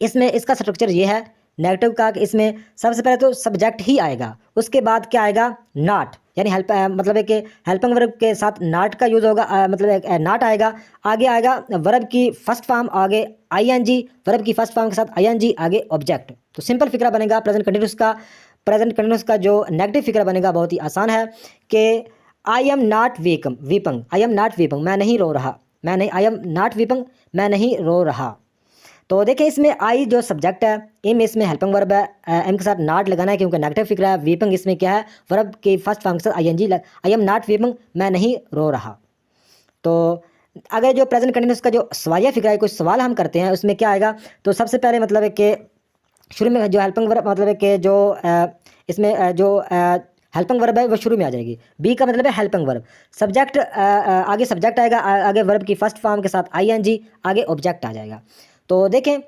इसमें इसका स्ट्रक्चर ये है नेगेटिव का कि इसमें सबसे पहले तो सब्जेक्ट ही आएगा, उसके बाद क्या आएगा, नॉट, यानी हेल्प मतलब है कि हेल्पिंग वर्ब के साथ नॉट का यूज़ होगा, मतलब नॉट आएगा, आगे आएगा वर्ब की फर्स्ट फॉर्म, आगे आईएनजी, वर्ब की फर्स्ट फॉर्म के साथ आईएनजी, आगे ऑब्जेक्ट। तो सिंपल फिक्रा बनेगा प्रेजेंट कंटिन्यूस का। प्रेजेंट कंटिन्यूस का जो नेगेटिव फिक्रा बनेगा बहुत ही आसान है कि आई am not weeping, I am not weeping, मैं नहीं रो रहा, मैं नहीं, आई एम नॉट वीपिंग, मैं नहीं रो रहा। तो देखिए इसमें आई जो सब्जेक्ट है, एम इसमें हेल्पिंग वर्ब है, एम के साथ नॉट लगाना है क्योंकि नेगेटिव फिक्रा है, वीपिंग इसमें क्या है, वर्ब की फर्स्ट फॉर्म के साथ ING, I am not weeping, मैं नहीं रो रहा। तो अगर जो प्रेजेंट कंटिन्यूस का जो सवालिया फिक्रा है, कुछ सवाल हम करते हैं उसमें क्या आएगा, तो सबसे पहले मतलब है कि शुरू में जो हेल्पिंग वर्ब मतलब है कि जो इसमें जो हेल्पिंग वर्ब है वो शुरू में आ जाएगी, बी का मतलब है हेल्पिंग वर्ब, सब्जेक्ट आगे सब्जेक्ट आएगा, आगे वर्ब की फर्स्ट फॉर्म के साथ आईएनजी, आगे ऑब्जेक्ट आ जाएगा। तो देखें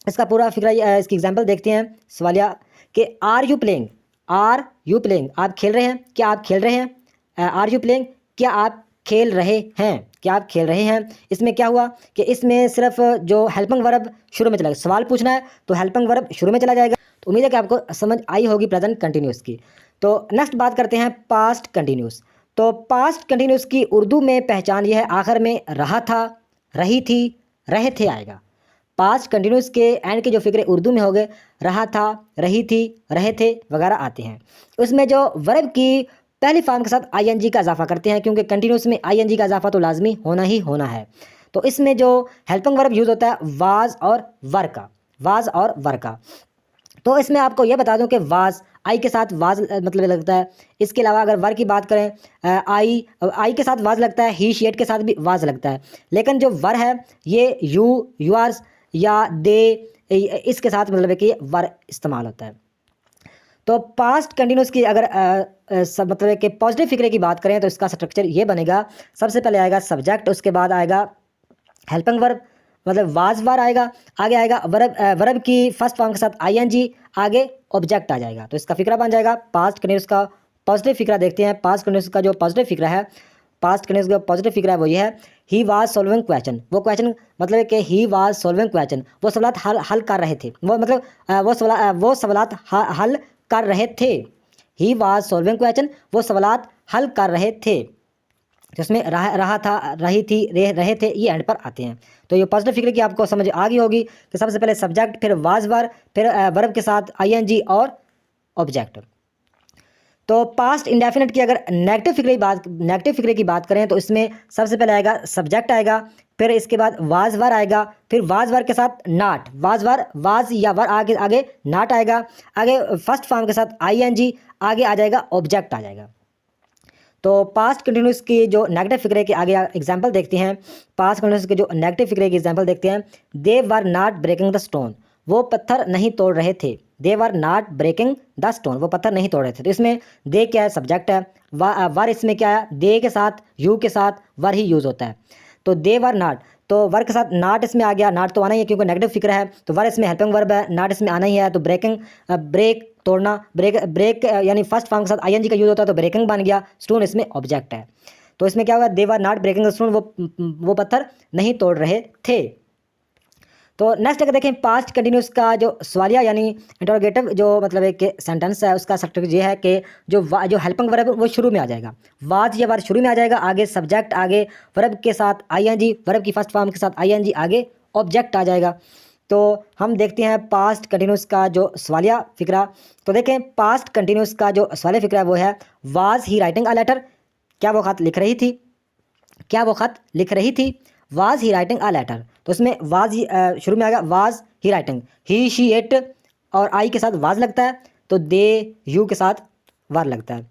इसका पूरा फिक्रा, इसकी एग्जांपल देखते हैं सवालिया कि are you playing, are you playing, आप खेल रहे हैं, क्या आप खेल रहे हैं, आर यू प्लेइंग, क्या आप खेल रहे हैं, क्या आप खेल रहे हैं। इसमें क्या हुआ कि इसमें सिर्फ जो हेल्पिंग वर्ब शुरू में चला गया, सवाल पूछना है तो हेल्पिंग वर्ब शुरू में चला जाएगा। तो उम्मीद है कि आपको समझ आई होगी प्रेजेंट कंटिन्यूस की। तो नेक्स्ट बात करते हैं पास्ट कंटिन्यूस। तो पास्ट कंटिन्यूस की उर्दू में पहचान यह है, आखिर में रहा था, रही थी, रहे थे आएगा। पास्ट कंटिन्यूस के एंड के जो फिक्रे उर्दू में हो गए, रहा था, रही थी, रहे थे वगैरह आते हैं। उसमें जो वर्ब की पहली फॉर्म के साथ आईएनजी का इजाफा करते हैं क्योंकि कंटिन्यूस में आईएनजी का इजाफा तो लाजमी होना ही होना है। तो इसमें जो हेल्पिंग वर्ब यूज़ होता है वाज और वर का, वाज और वर का। तो इसमें आपको यह बता दूं कि वाज आई के साथ वाज मतलब लगता है। इसके अलावा अगर वर की बात करें, आई के साथ वाज लगता है, ही, शी, इट के साथ भी वाज लगता है। लेकिन जो वर है ये यू, यूआर्स या दे, इसके साथ मतलब है कि वर इस्तेमाल होता है। तो पास्ट कंटिन्यूस की अगर सब मतलब है कि पॉजिटिव फिक्रे की बात करें तो इसका स्ट्रक्चर ये बनेगा, सबसे पहले आएगा सब्जेक्ट, उसके बाद आएगा हेल्पिंग वर्ब मतलब वाज वार आएगा, आगे आएगा वर्ब की फर्स्ट फॉर्म के साथ आईएनजी, आगे ऑब्जेक्ट आ जाएगा। तो इसका फिक्रा बन जाएगा पास्ट कंटिन्यूस का। पॉजिटिव फिक्रा देखते हैं, पास्ट कंटिन्यूस का जो पॉजिटिव फिक्रा है, पास्ट कंटिन्यूस का पॉजिटिव फिक्रा है वो ये है, ही वाज सॉल्विंग क्वेश्चन, वो क्वेश्चन मतलब है कि ही वाज सॉल्विंग क्वेश्चन, वो सवालात हल कर रहे थे, वो मतलब वो सवालात हल कर रहे थे। ही वाज सॉल्विंग क्वेश्चन, वो सवालात हल कर रहे थे। जिसमें रहा था, रही थी, रहे थे, ये एंड पर आते हैं। तो ये पॉजिटिव फिक्र की आपको समझ आ गई होगी कि सबसे पहले सब्जेक्ट, फिर वाज वर, फिर वर्ब के साथ आईएनजी और ऑब्जेक्ट। तो पास्ट इंडेफिनिट की अगर नेगेटिव फिक्रे की बात करें तो इसमें सबसे पहले आएगा सब्जेक्ट आएगा, फिर इसके बाद वाज वर आएगा, फिर वाज वर के साथ नाट, वाज वर, वाज या वर आगे नाट आएगा, आगे फर्स्ट फॉर्म के साथ आईएनजी, आगे आ जाएगा ऑब्जेक्ट आ जाएगा। तो पास्ट कंटिन्यूस की जो नेगेटिव फिक्रे के आगे एग्जांपल देखते हैं, पास्ट कंटिन्यूस के जो नेगेटिव फिक्रे की एग्जांपल देखते हैं, they were not breaking the stone, वो पत्थर नहीं तोड़ रहे थे, they were not breaking the stone, वो पत्थर नहीं तोड़ रहे थे। तो इसमें दे क्या है, सब्जेक्ट है, वर इसमें क्या है, दे के साथ, यू के साथ वर ही यूज़ होता है। तो दे वर नॉट, तो वर्ब के साथ नॉट इसमें आ गया, नॉट तो आना ही है क्योंकि नेगेटिव फिक्र है, तो वर्ब इसमें हेल्पिंग वर्ब है, नॉट इसमें आना ही है, तो ब्रेकिंग, ब्रेक तोड़ना, ब्रेक यानी फर्स्ट फॉर्म के साथ आईएनजी का यूज़ होता है तो ब्रेकिंग बन गया, स्टोन इसमें ऑब्जेक्ट है। तो इसमें क्या होगा, they were not breaking the stone, वो पत्थर नहीं तोड़ रहे थे। तो नेक्स्ट अगर देखें पास्ट कंटिन्यूस का जो सवालिया यानी इंटरोगेटिव जो मतलब एक सेंटेंस है उसका स्ट्रक्चर ये है कि जो हेल्पिंग वर्ब वो शुरू में आ जाएगा, वाज या वर्ब शुरू में आ जाएगा, आगे सब्जेक्ट, आगे वर्ब के साथ आईएनजी, वर्ब की फर्स्ट फॉर्म के साथ आईएनजी, आगे ऑब्जेक्ट आ जाएगा। तो हम देखते हैं पास्ट कंटिन्यूस का जो सवालिया फिक्रा। तो देखें पास्ट कंटिन्यूस का जो सवालिया फिक्रा वो है, was he writing a letter, क्या वो खत लिख रही थी, क्या वो खत लिख रही थी, was he writing a letter. तो उसमें वाज शुरू में आ गया, was he writing, he she it और आई के साथ वाज लगता है, तो दे यू के साथ वार लगता है।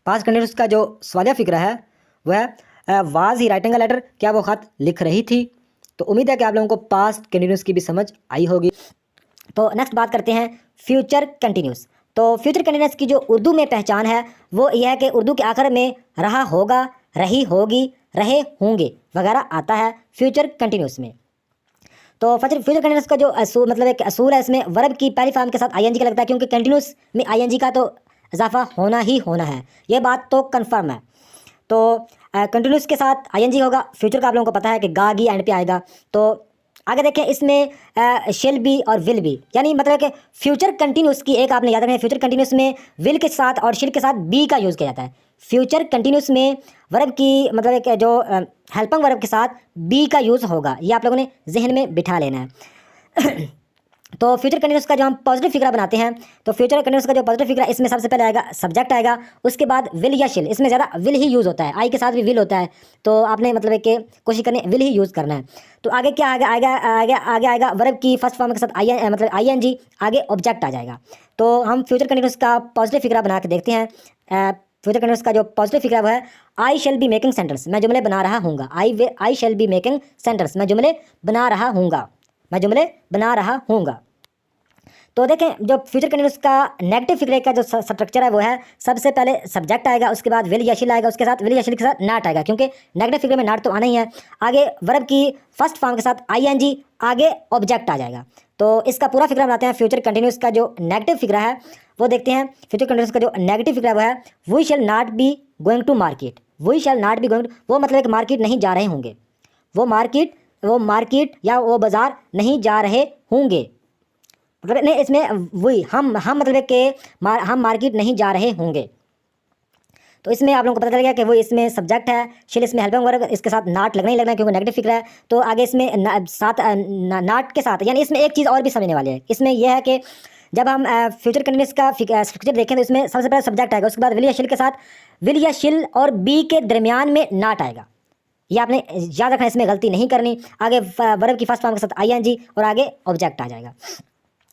पास्ट कंटिन्यूस का जो सवालिया फिक्रा है वह है, was he writing a letter, क्या वो खत लिख रही थी। तो उम्मीद है कि आप लोगों को पास्ट कंटिन्यूस की भी समझ आई होगी। तो नेक्स्ट बात करते हैं फ्यूचर कंटिन्यूस। तो फ्यूचर कंटिन्यूस की जो उर्दू में पहचान है वो यह है कि उर्दू के आखिर में रहा होगा, रही होगी, रहे होंगे वगैरह आता है फ्यूचर कंटिन्यूस में। तो फ्यूचर कंटिन्यूस का जो मतलब एक असूल है, इसमें वर्ब की पहली फॉर्म के साथ आईएनजी का लगता है क्योंकि कंटिन्यूस में आईएनजी का तो इजाफा होना ही होना है, ये बात तो कन्फर्म है। तो कंटिन्यूस के साथ आईएनजी होगा, फ्यूचर का आप लोगों को पता है कि गागी एंड पे आएगा। तो आगे देखें इसमें शेल बी और विल बी, यानी मतलब कि फ्यूचर कंटिन्यूस की एक आपने याद रखना है, फ्यूचर कंटिन्यूस में विल के साथ और शेल के साथ बी का यूज़ किया जाता है। फ्यूचर कंटिन्यूस में वर्ब की मतलब एक जो हेल्पिंग वर्ब के साथ बी का यूज़ होगा, ये आप लोगों ने जहन में बिठा लेना है। तो फ्यूचर कंटिन्यूस का जो हम पॉजिटिव फिक्रा बनाते हैं, तो फ्यूचर कंटिन्यूस का जो पॉजिटिव फिक्रा इसमें सबसे पहले आएगा सब्जेक्ट आएगा, उसके बाद विल या शिल, इसमें ज़्यादा विल ही यूज़ होता है, आई के साथ भी विल होता है, तो आपने मतलब कि कोशिश करनी विल ही यूज़ करना है। तो आगे क्या आएगा, आगे आएगा वर्ब की फर्स्ट फॉर्म के साथ मतलब आईएनजी, आगे ऑब्जेक्ट आ जाएगा। तो हम फ्यूचर कंटिन्यूस का पॉजिटिव फिक्रा बना के देखते हैं। फ्यूचर कंटिन्यूस का जो पॉजिटिव फिक्रा वो है, आई शैल बी मेकिंग सेंटेंस, मैं जुमले बना रहा हूँगा, आई शैल बी मेकिंग सेंटेंस, मैं जुमले बना रहा हूँगा, मैं जुमले बना रहा हूँगा। तो देखें जो फ्यूचर कंटिन्यूस का नेगेटिव फिक्रे का जो स्ट्रक्चर है वो है, सबसे पहले सब्जेक्ट आएगा, उसके बाद विल या शिल आएगा, उसके साथ विल या शिल के साथ नाट आएगा क्योंकि नेगेटिव फिक्रे में नाट तो आना ही है, आगे वर्ब की फर्स्ट फॉर्म के साथ आईएनजी, आगे ऑब्जेक्ट आ जाएगा। तो इसका पूरा फिक्रा बनाते हैं। फ्यूचर कंटिन्यूस का जो नेगेटिव फिक्रा है वो देखते हैं। फ्यूचर कंटिन्यूस का जो नेगेटिव फिक्रा वो है, we shall not be going to market, we shall not be going, वो मतलब एक मार्केट नहीं जा रहे होंगे, वो मार्केट या वो बाजार नहीं जा रहे होंगे, मतलब नहीं इसमें वही हम मतलब कि हम मार्केट नहीं जा रहे होंगे। तो इसमें आप लोगों को पता चल गया कि वो इसमें सब्जेक्ट है, शिल इसमें हेल्पिंग वर्ब, इसके साथ नाट लगना ही लगना है क्योंकि नेगेटिव फिक्र है। तो आगे इसमें साथ नाट के साथ, यानी इसमें एक चीज़ और भी समझने वाली है, इसमें यह है कि जब हम फ्यूचर कंटिन्यूस का स्ट्रक्चर देखें तो इसमें सबसे पहले सब्जेक्ट आएगा, उसके बाद विल या शिल के साथ, विल या शिल और बी के दरमियान में नाट आएगा, ये आपने याद रखना, इसमें गलती नहीं करनी। आगे वर्ब की फर्स्ट फॉर्म के साथ आईएनजी और आगे ऑब्जेक्ट आ जाएगा।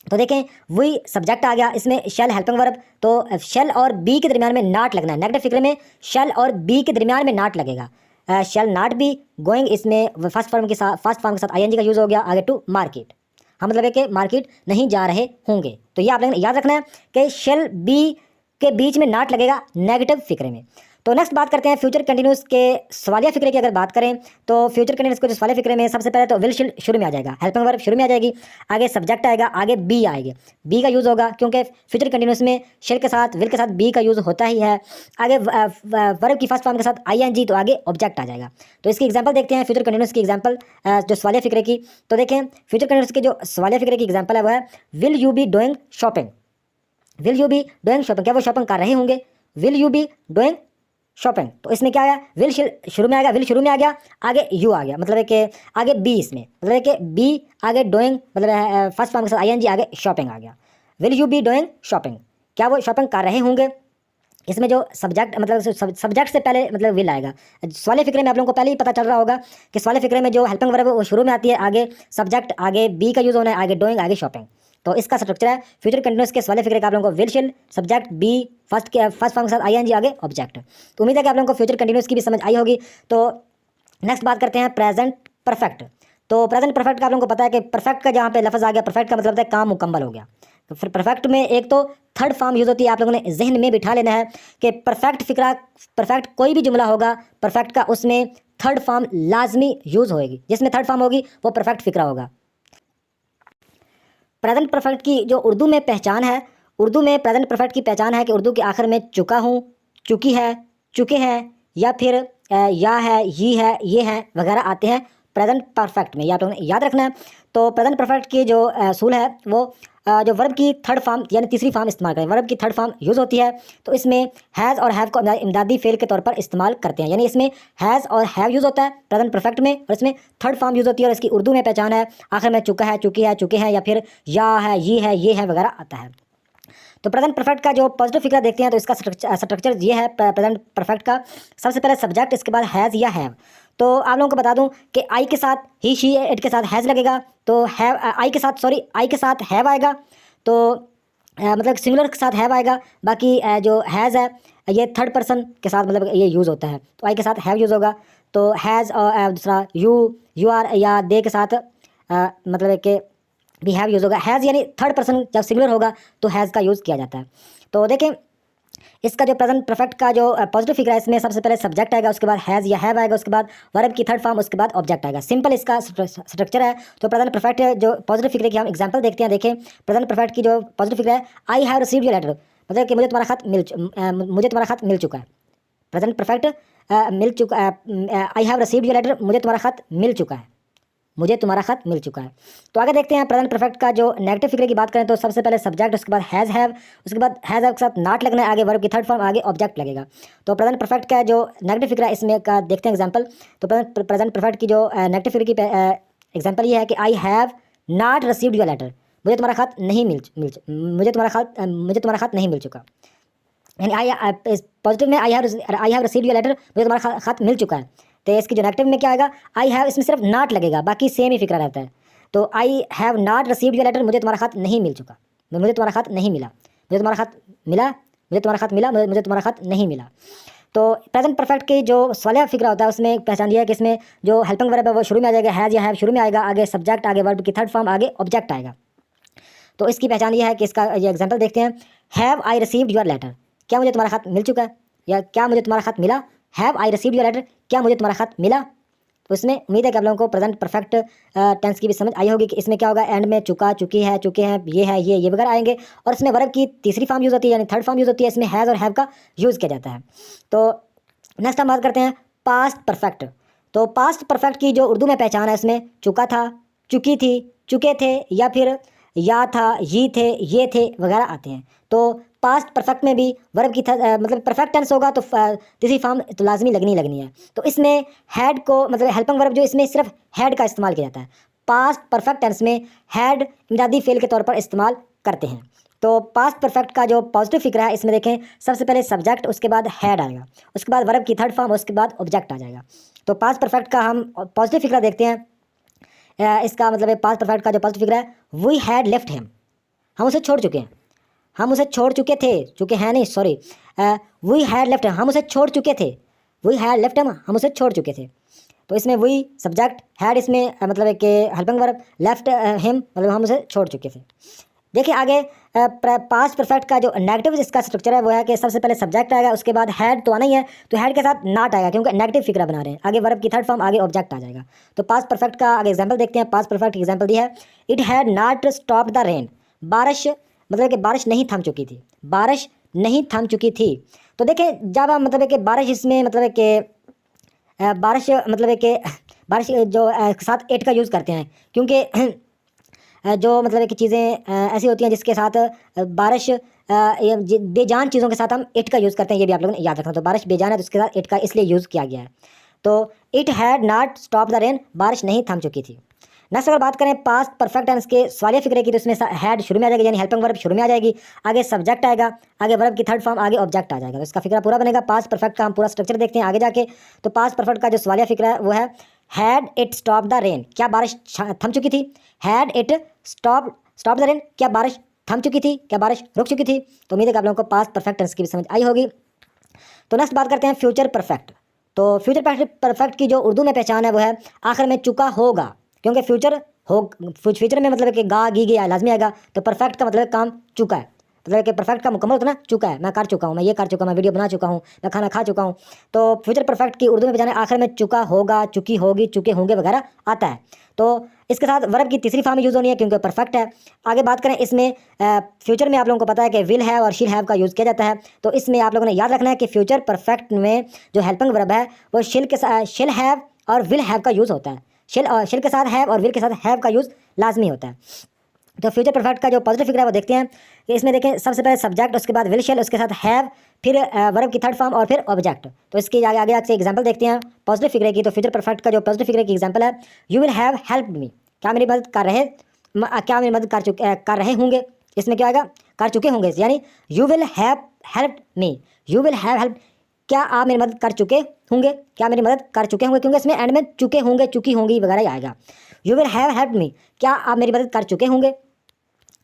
तो देखें वही सब्जेक्ट आ गया, इसमें शेल हेल्पिंग वर्ब, तो शेल और बी के दरमियान में नाट लगना है। नेगेटिव फिक्र में शेल और बी के दरमियान में नाट लगेगा। शेल नाट बी गोइंग, इसमें फर्स्ट फॉर्म के साथ आईएनजी का यूज़ हो गया, आगे टू मार्केट, हम मतलब है कि मार्केट नहीं जा रहे होंगे। तो ये आप लोगों ने याद रखना है कि शेल बी के बीच में नाट लगेगा नेगेटिव फिक्रे में। तो नेक्स्ट बात करते हैं फ्यूचर कंटिन्यूस के सवालिया फिक्रे की। अगर बात करें तो फ्यूचर कंटिन्यूस को जो सवालिया फिक्रे में सबसे पहले तो विल शिल शुरू में आ जाएगा, हेल्पिंग वर्ब शुरू में आ जाएगी, आगे सब्जेक्ट आएगा, आगे बी आएगी, बी का यूज़ होगा क्योंकि फ्यूचर कंटिन्यूस में शिल के साथ विल के साथ बी का यूज़ होता ही है। आगे वर्ब की फर्स्ट फॉर्म के साथ आईएनजी, तो आगे ऑब्जेक्ट आ जाएगा। तो इसकी एग्जाम्पल देखते हैं फ्यूचर कंटिन्यूस की एग्जाम्पल जो सवालिया फिक्रे की। तो देखें फ्यूचर कंटिन्यूस के जो सवालिया फिक्रे की एग्जाम्पल है वो है, will you be doing shopping, will you be doing shopping, क्या वो शॉपिंग कर रहे होंगे, will you be doing shopping. तो इसमें क्या आया, विल शुरू में आ गया, विल शुरू में आ गया, आगे यू आ गया, मतलब है कि आगे बी, इसमें मतलब है कि बी आगे डूइंग, मतलब फर्स्ट फॉर्म के साथ आईएनजी, आगे शॉपिंग आ गया, will you be doing shopping, क्या वो शॉपिंग कर रहे होंगे। इसमें जो सब्जेक्ट मतलब सब्जेक्ट से पहले मतलब विल आएगा। सवालिया फिक्रे में आप लोगों को पहले ही पता चल रहा होगा कि सवालिया फिक्रे में जो हेल्पिंग वर्ब है वो शुरू में आती है, आगे सब्जेक्ट, आगे बी का यूज़ होना है, आगे डूइंग, आगे शॉपिंग। तो इसका स्ट्रक्चर है फ्यूचर कंटिन्यूस के सवालिया फिक्रे का। आप लोगों को विल शिल, सब्जेक्ट बी, फर्स्ट फॉर्म के साथ आईएनजी, आगे ऑब्जेक्ट। तो उम्मीद है कि आप लोगों को फ्यूचर कंटिन्यूस की भी समझ आई होगी। तो नेक्स्ट बात करते हैं प्रेजेंट परफेक्ट। तो प्रेजेंट परफेक्ट का आप लोगों को पता है कि परफेक्ट का जहाँ पे लफ्ज़ आ गया, परफेक्ट का मतलब होता है काम मुकम्मल हो गया। तो फिर परफेक्ट में एक तो थर्ड फॉर्म यूज़ होती है, आप लोगों ने जहन में बिठा लेना है कि परफेक्ट फिक्रा, परफेक्ट कोई भी जुमला होगा परफेक्ट का, उसमें थर्ड फॉर्म लाजमी यूज़ होएगी। जिसमें थर्ड फॉर्म होगी वो परफेक्ट फिक्रा होगा। प्रेजेंट परफेक्ट की जो उर्दू में पहचान है, उर्दू में प्रेजेंट परफेक्ट की पहचान है कि उर्दू के आखिर में चुका हूँ, चुकी है, चुके हैं या फिर या है, ये है, ये हैं वगैरह आते हैं प्रेजेंट परफेक्ट में। ये आप लोगों ने याद रखना है। तो प्रेजेंट परफेक्ट की जो असूल है वो जो वर्ब की थर्ड फॉर्म यानी तीसरी फॉर्म इस्तेमाल करें। वर्ब की थर्ड फॉर्म यूज़ होती है तो इसमें हैज़ और हैव को इमदादी फेल के तौर पर इस्तेमाल करते हैं। यानी इसमें हैज़ और हैव यूज़ होता है प्रेजेंट परफेक्ट में और इसमें थर्ड फॉर्म यूज़ होती है और इसकी उर्दू में पहचान है आखिर में चुका है, चुकी है, चुके हैं या फिर या है, ये है वगैरह आता है। तो प्रेजेंट परफेक्ट का जो पॉजिटिव फिगर देखते हैं तो इसका स्ट्रक्चर ये है प्रेजेंट परफेक्ट का। सबसे पहले सब्जेक्ट, इसके बाद हैज़ या हैव। तो आप लोगों को बता दूं कि आई के साथ ही, शी, इट के साथ हैज़ लगेगा तो हैव, आई के साथ हैव आएगा तो मतलब सिंगुलर के साथ हैव आएगा। बाकी जो हैज़ है ये थर्ड पर्सन के साथ मतलब ये यूज़ होता है तो आई के साथ हैव यूज़ होगा। तो हैज़ और दूसरा यू आर या दे के साथ मतलब कि भी हैव यूज़ होगा। हैज़ यानी थर्ड पर्सन जब सिंगुलर होगा तो हैज़ का यूज़ किया जाता है। तो देखें इसका जो प्रेजेंट परफेक्ट का जो पॉजिटिव फिगर है इसमें सबसे पहले सब्जेक्ट आएगा, उसके बाद हैज़ या हैव आएगा, उसके बाद वर्ब की थर्ड फॉर्म, उसके बाद ऑब्जेक्ट आएगा। सिंपल इसका स्ट्रक्चर है। तो प्रेजेंट परफेक्ट जो पॉजिटिव फिगर की हम एग्जांपल देखते हैं। देखें प्रेजेंट परफेक्ट की जो पॉजिटिव फिगर है, I have received your letter, मतलब कि मुझे तुम्हारा खत मिल चुका है। प्रेजेंट परफेक्ट मिल चुका, I have received your letter, मुझे तुम्हारा खत मिल चुका है, मुझे तुम्हारा खत मिल चुका है। तो आगे देखते हैं प्रेजेंट परफेक्ट का जो नेगेटिव फिगर की बात करें तो सबसे पहले सब्जेक्ट, उसके बाद हैज़ हैव, उसके बाद हैज़ हैव के साथ नॉट लगना है, आगे वर्ब की थर्ड फॉर्म, आगे ऑब्जेक्ट लगेगा। तो प्रेजेंट परफेक्ट का जो नेगेटिव फिगर है इसमें का देखते हैं एग्जांपल। तो प्रेजेंट परफेक्ट की जो नेगेटिव फिगर की एग्जांपल ये है कि I have not received your letter, मुझे तुम्हारा खत नहीं मुझे तुम्हारा खत नहीं मिल चुका। यानी आई पॉजिटिव में I have received your letter, मुझे तुम्हारा खत मिल चुका है। तो इसकी जो नेगेटिव में क्या आएगा, आई हैव, इसमें सिर्फ नॉट लगेगा, बाकी सेम ही फिक्रा रहता है। तो I have not received your letter, मुझे तुम्हारा खत नहीं मिल चुका, मुझे तुम्हारा खत नहीं मिला, मुझे तुम्हारा खत मिला, मुझे तुम्हारा खत मिला, मुझे तुम्हारा खत नहीं मिला। तो प्रेजेंट परफेक्ट की जो सवालिया फिक्रा होता है उसमें पहचान दिया है कि इसमें जो हेल्पिंग वर्ब है वो शुरू में आ जाएगा, हैज़ या हैव शुरू में आएगा, आगे सब्जेक्ट, आगे वर्ब की थर्ड फॉर्म, आगे ऑब्जेक्ट आएगा। तो इसकी पहचान ये है कि इसका ये एग्जाम्पल देखते हैं। Have I received your letter, क्या मुझे तुम्हारा खत मिल चुका है या क्या मुझे तुम्हारा खत मिला। Have I received your letter, क्या मुझे तुम्हारा खत मिला। तो इसमें उम्मीद है कि आप लोगों को प्रेजेंट परफेक्ट टेंस की भी समझ आई होगी कि इसमें क्या होगा, एंड में चुका, चुकी है, चुके हैं, ये है, ये वगैरह आएंगे और इसमें वर्ब की तीसरी फॉर्म यूज़ होती है यानी थर्ड फॉर्म यूज़ होती है, इसमें हैज़ और हैव का यूज़ किया जाता है। तो नेक्स्ट हम बात करते हैं पास्ट परफेक्ट। तो पास्ट परफेक्ट की जो उर्दू में पहचान है इसमें चुका था, चुकी थी, चुके थे या फिर या था, ये थे वगैरह आते हैं। तो पास्ट परफेक्ट में भी वर्ब की मतलब परफेक्ट टेंस होगा तो तीसरी फॉर्म तो लाजमी लगनी है। तो इसमें हैड को मतलब हेल्पिंग वर्ब जो इसमें सिर्फ हैड का इस्तेमाल किया जाता है। पास्ट परफेक्ट टेंस में हैड इमदादी फेल के तौर पर इस्तेमाल करते हैं। तो पास्ट परफेक्ट का जो पॉजिटिव फिक्र है इसमें देखें सबसे पहले सब्जेक्ट, उसके बाद हैड आएगा, उसके बाद वर्ब की थर्ड फॉर्म, उसके बाद ऑब्जेक्ट आ जाएगा। तो पास्ट परफेक्ट का हम पॉजिटिव फिक्र देखते हैं। इसका मतलब है पास्ट परफेक्ट का जो पॉजिटिव फिक्र है, वी हैड लेफ्ट हिम, हम उसे छोड़ चुके हैं, हम उसे छोड़ चुके थे, चुके हैं नहीं sorry, we had left him, हम उसे छोड़ चुके थे, वी हैड लेफ्ट हिम, हम उसे छोड़ चुके थे। तो इसमें वी सब्जेक्ट, हैड इसमें मतलब है कि हेल्पिंग वर्ब, लेफ्ट हिम मतलब हम उसे छोड़ चुके थे। देखिए आगे पास्ट परफेक्ट का जो नेगेटिव इसका स्ट्रक्चर है वो है कि सबसे पहले सब्जेक्ट आएगा, उसके बाद हैड तो आना ही है, तो हैड के साथ नॉट आएगा क्योंकि नेगेटिव फिक्रा बना रहे हैं, आगे वर्ब की थर्ड फॉर्म, आगे ऑब्जेक्ट आ जाएगा। तो पास्ट परफेक्ट का आगे एग्जांपल देखते हैं। पास्ट परफेक्ट एग्जांपल दिया है, it had not stopped the rain, बारिश मतलब कि बारिश नहीं थम चुकी थी, बारिश नहीं थम चुकी थी। तो देखें जब हम मतलब है कि बारिश इसमें मतलब है कि बारिश मतलब है कि बारिश जो साथ एट का यूज़ करते हैं क्योंकि जो मतलब है कि चीज़ें ऐसी होती हैं जिसके साथ बारिश बेजान चीज़ों के साथ हम इट का यूज़ करते हैं, ये भी आप लोगों ने याद रखना। तो बारिश बेजान है तो उसके साथ इट का इसलिए यूज़ किया गया है। तो it had not stop the rain, बारिश नहीं थम चुकी थी। नेक्स्ट अगर बात करें पास्ट परफेक्ट टेंस के सवालिया फिक्रे की तो इसमें हैड शुरू में आ जाएगी यानी हेल्पिंग वर्ब शुरू में आ जाएगी, आगे सब्जेक्ट आएगा, आगे वर्ब की थर्ड फॉर्म, आगे ऑब्जेक्ट आ जाएगा। तो इसका फिक्रा पूरा बनेगा। पास्ट परफेक्ट का हम पूरा स्ट्रक्चर देखते हैं आगे जाके। तो पास्ट परफेक्ट का जो सवालिया फिक्रा है वो है, had it stop the rain, क्या बारिश थम चुकी थी। Had it stop the rain, क्या बारिश थम चुकी थी, क्या बारिश रुक चुकी थी। तो उम्मीद है कि आप लोगों को पास्ट परफेक्ट टेंस की भी समझ आई होगी। तो नेक्स्ट बात करते हैं फ्यूचर परफेक्ट। तो फ्यूचर परफेक्ट की जो उर्दू में पहचान है वो है आखिर में चुका होगा, क्योंकि फ्यूचर में मतलब है कि गा गी गया लाजमी आएगा। तो परफेक्ट का मतलब काम चुका है, मतलब कि परफेक्ट का मुकम्मल होता है ना, चुका है, मैं कर चुका हूँ, मैं ये कर चुका हूँ, मैं वीडियो बना चुका हूँ, मैं खाना खा चुका हूँ। तो फ्यूचर परफेक्ट की उर्दू में बजाने आखिर में चुका होगा, चुकी होगी, चुके होंगे वगैरह आता है। तो इसके साथ वर्ब की तीसरी फॉर्म यूज़ होनी है क्योंकि परफेक्ट है। आगे बात करें इसमें फ्यूचर में आप लोगों को पता है कि विल हैव और शिल हैव का यूज़ किया जाता है। तो इसमें आप लोगों ने याद रखना है कि फ्यूचर परफेक्ट में जो हेल्पिंग वर्ब है वो शिल के साथ शिल हैव और विल हैव का यूज़ होता है। शिल के साथ हैव और विल के साथ हैव का यूज़ लाजमी होता है। तो फ्यूचर परफेक्ट का जो पॉजिटिव फिगर है वो देखते हैं कि इसमें देखें सबसे पहले सब्जेक्ट, उसके बाद विल शेल, उसके साथ हैव, फिर वर्ब की थर्ड फॉर्म और फिर ऑब्जेक्ट। तो इसके आगे आगे से एग्जांपल देखते हैं पॉजिटिव फिगर की। तो फ्यूचर परफेक्ट का जो पॉजिटिव फिगर की एग्जांपल है, you will have helped me, क्या मेरी मदद क्या मेरी मदद कर रहे होंगे। इसमें क्या आएगा, कर चुके होंगे, यानी you will have helped me, you will have help, क्या आप मेरी मदद कर चुके होंगे, क्या मेरी मदद कर चुके होंगे, क्योंकि इसमें एंड में चुके होंगे, चुकी होंगी वगैरह ही आएगा। You will have helped me, क्या आप मेरी मदद कर चुके होंगे।